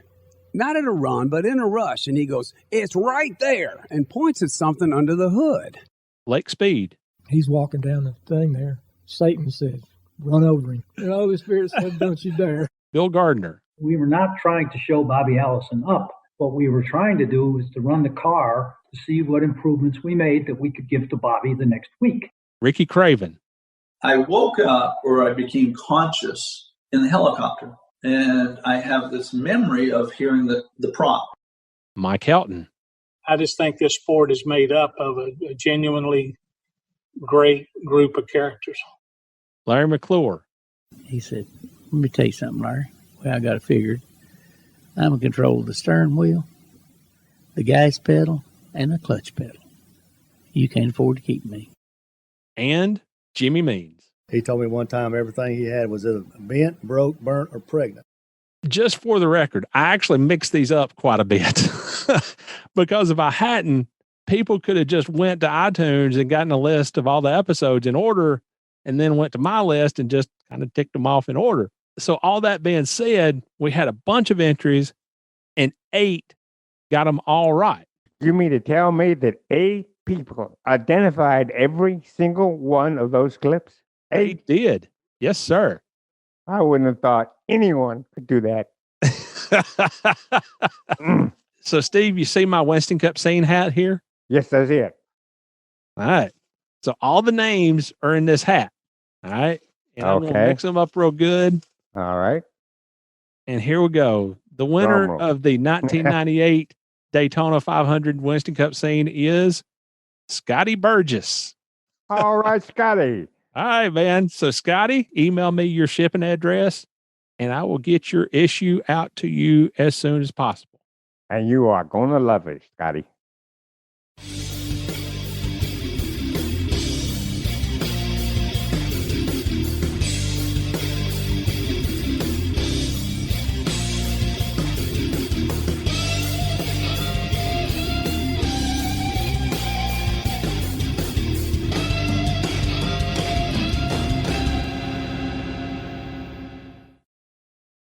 Not in a run, but in a rush. And he goes, "It's right there," and points at something under the hood. Lake Speed. He's walking down the thing there. Satan said, "Run over him." And the Holy Spirit said, "Don't you dare." Bill Gardner. We were not trying to show Bobby Allison up. What we were trying to do was to run the car to see what improvements we made that we could give to Bobby the next week. Ricky Craven. I woke up, or I became conscious in the helicopter, and I have this memory of hearing the prompt. Mike Helton. I just think this sport is made up of a genuinely great group of characters. Larry McClure. He said, "Let me tell you something, Larry. Well, I got it figured. I'm in control of the stern wheel, the gas pedal, and the clutch pedal. You can't afford to keep me." And Jimmy Means. He told me one time everything he had was either bent, broke, burnt, or pregnant. Just for the record, I actually mixed these up quite a bit because if I hadn't, people could have just went to iTunes and gotten a list of all the episodes in order and then went to my list and just kind of ticked them off in order. So all that being said, we had a bunch of entries and 8 got them all right. You mean to tell me that 8 people identified every single one of those clips? 8 did. Yes, sir. I wouldn't have thought anyone could do that. So, Steve, you see my Winston Cup Scene hat here? Yes, that's it. All right. So all the names are in this hat. All right. And I'm going to mix them up real good. All right. And here we go. The winner of the 1998 Daytona 500 Winston Cup Scene is Scotty Burgess. All right, Scotty. All right, man. So, Scotty, email me your shipping address, and I will get your issue out to you as soon as possible. And you are going to love it, Scotty.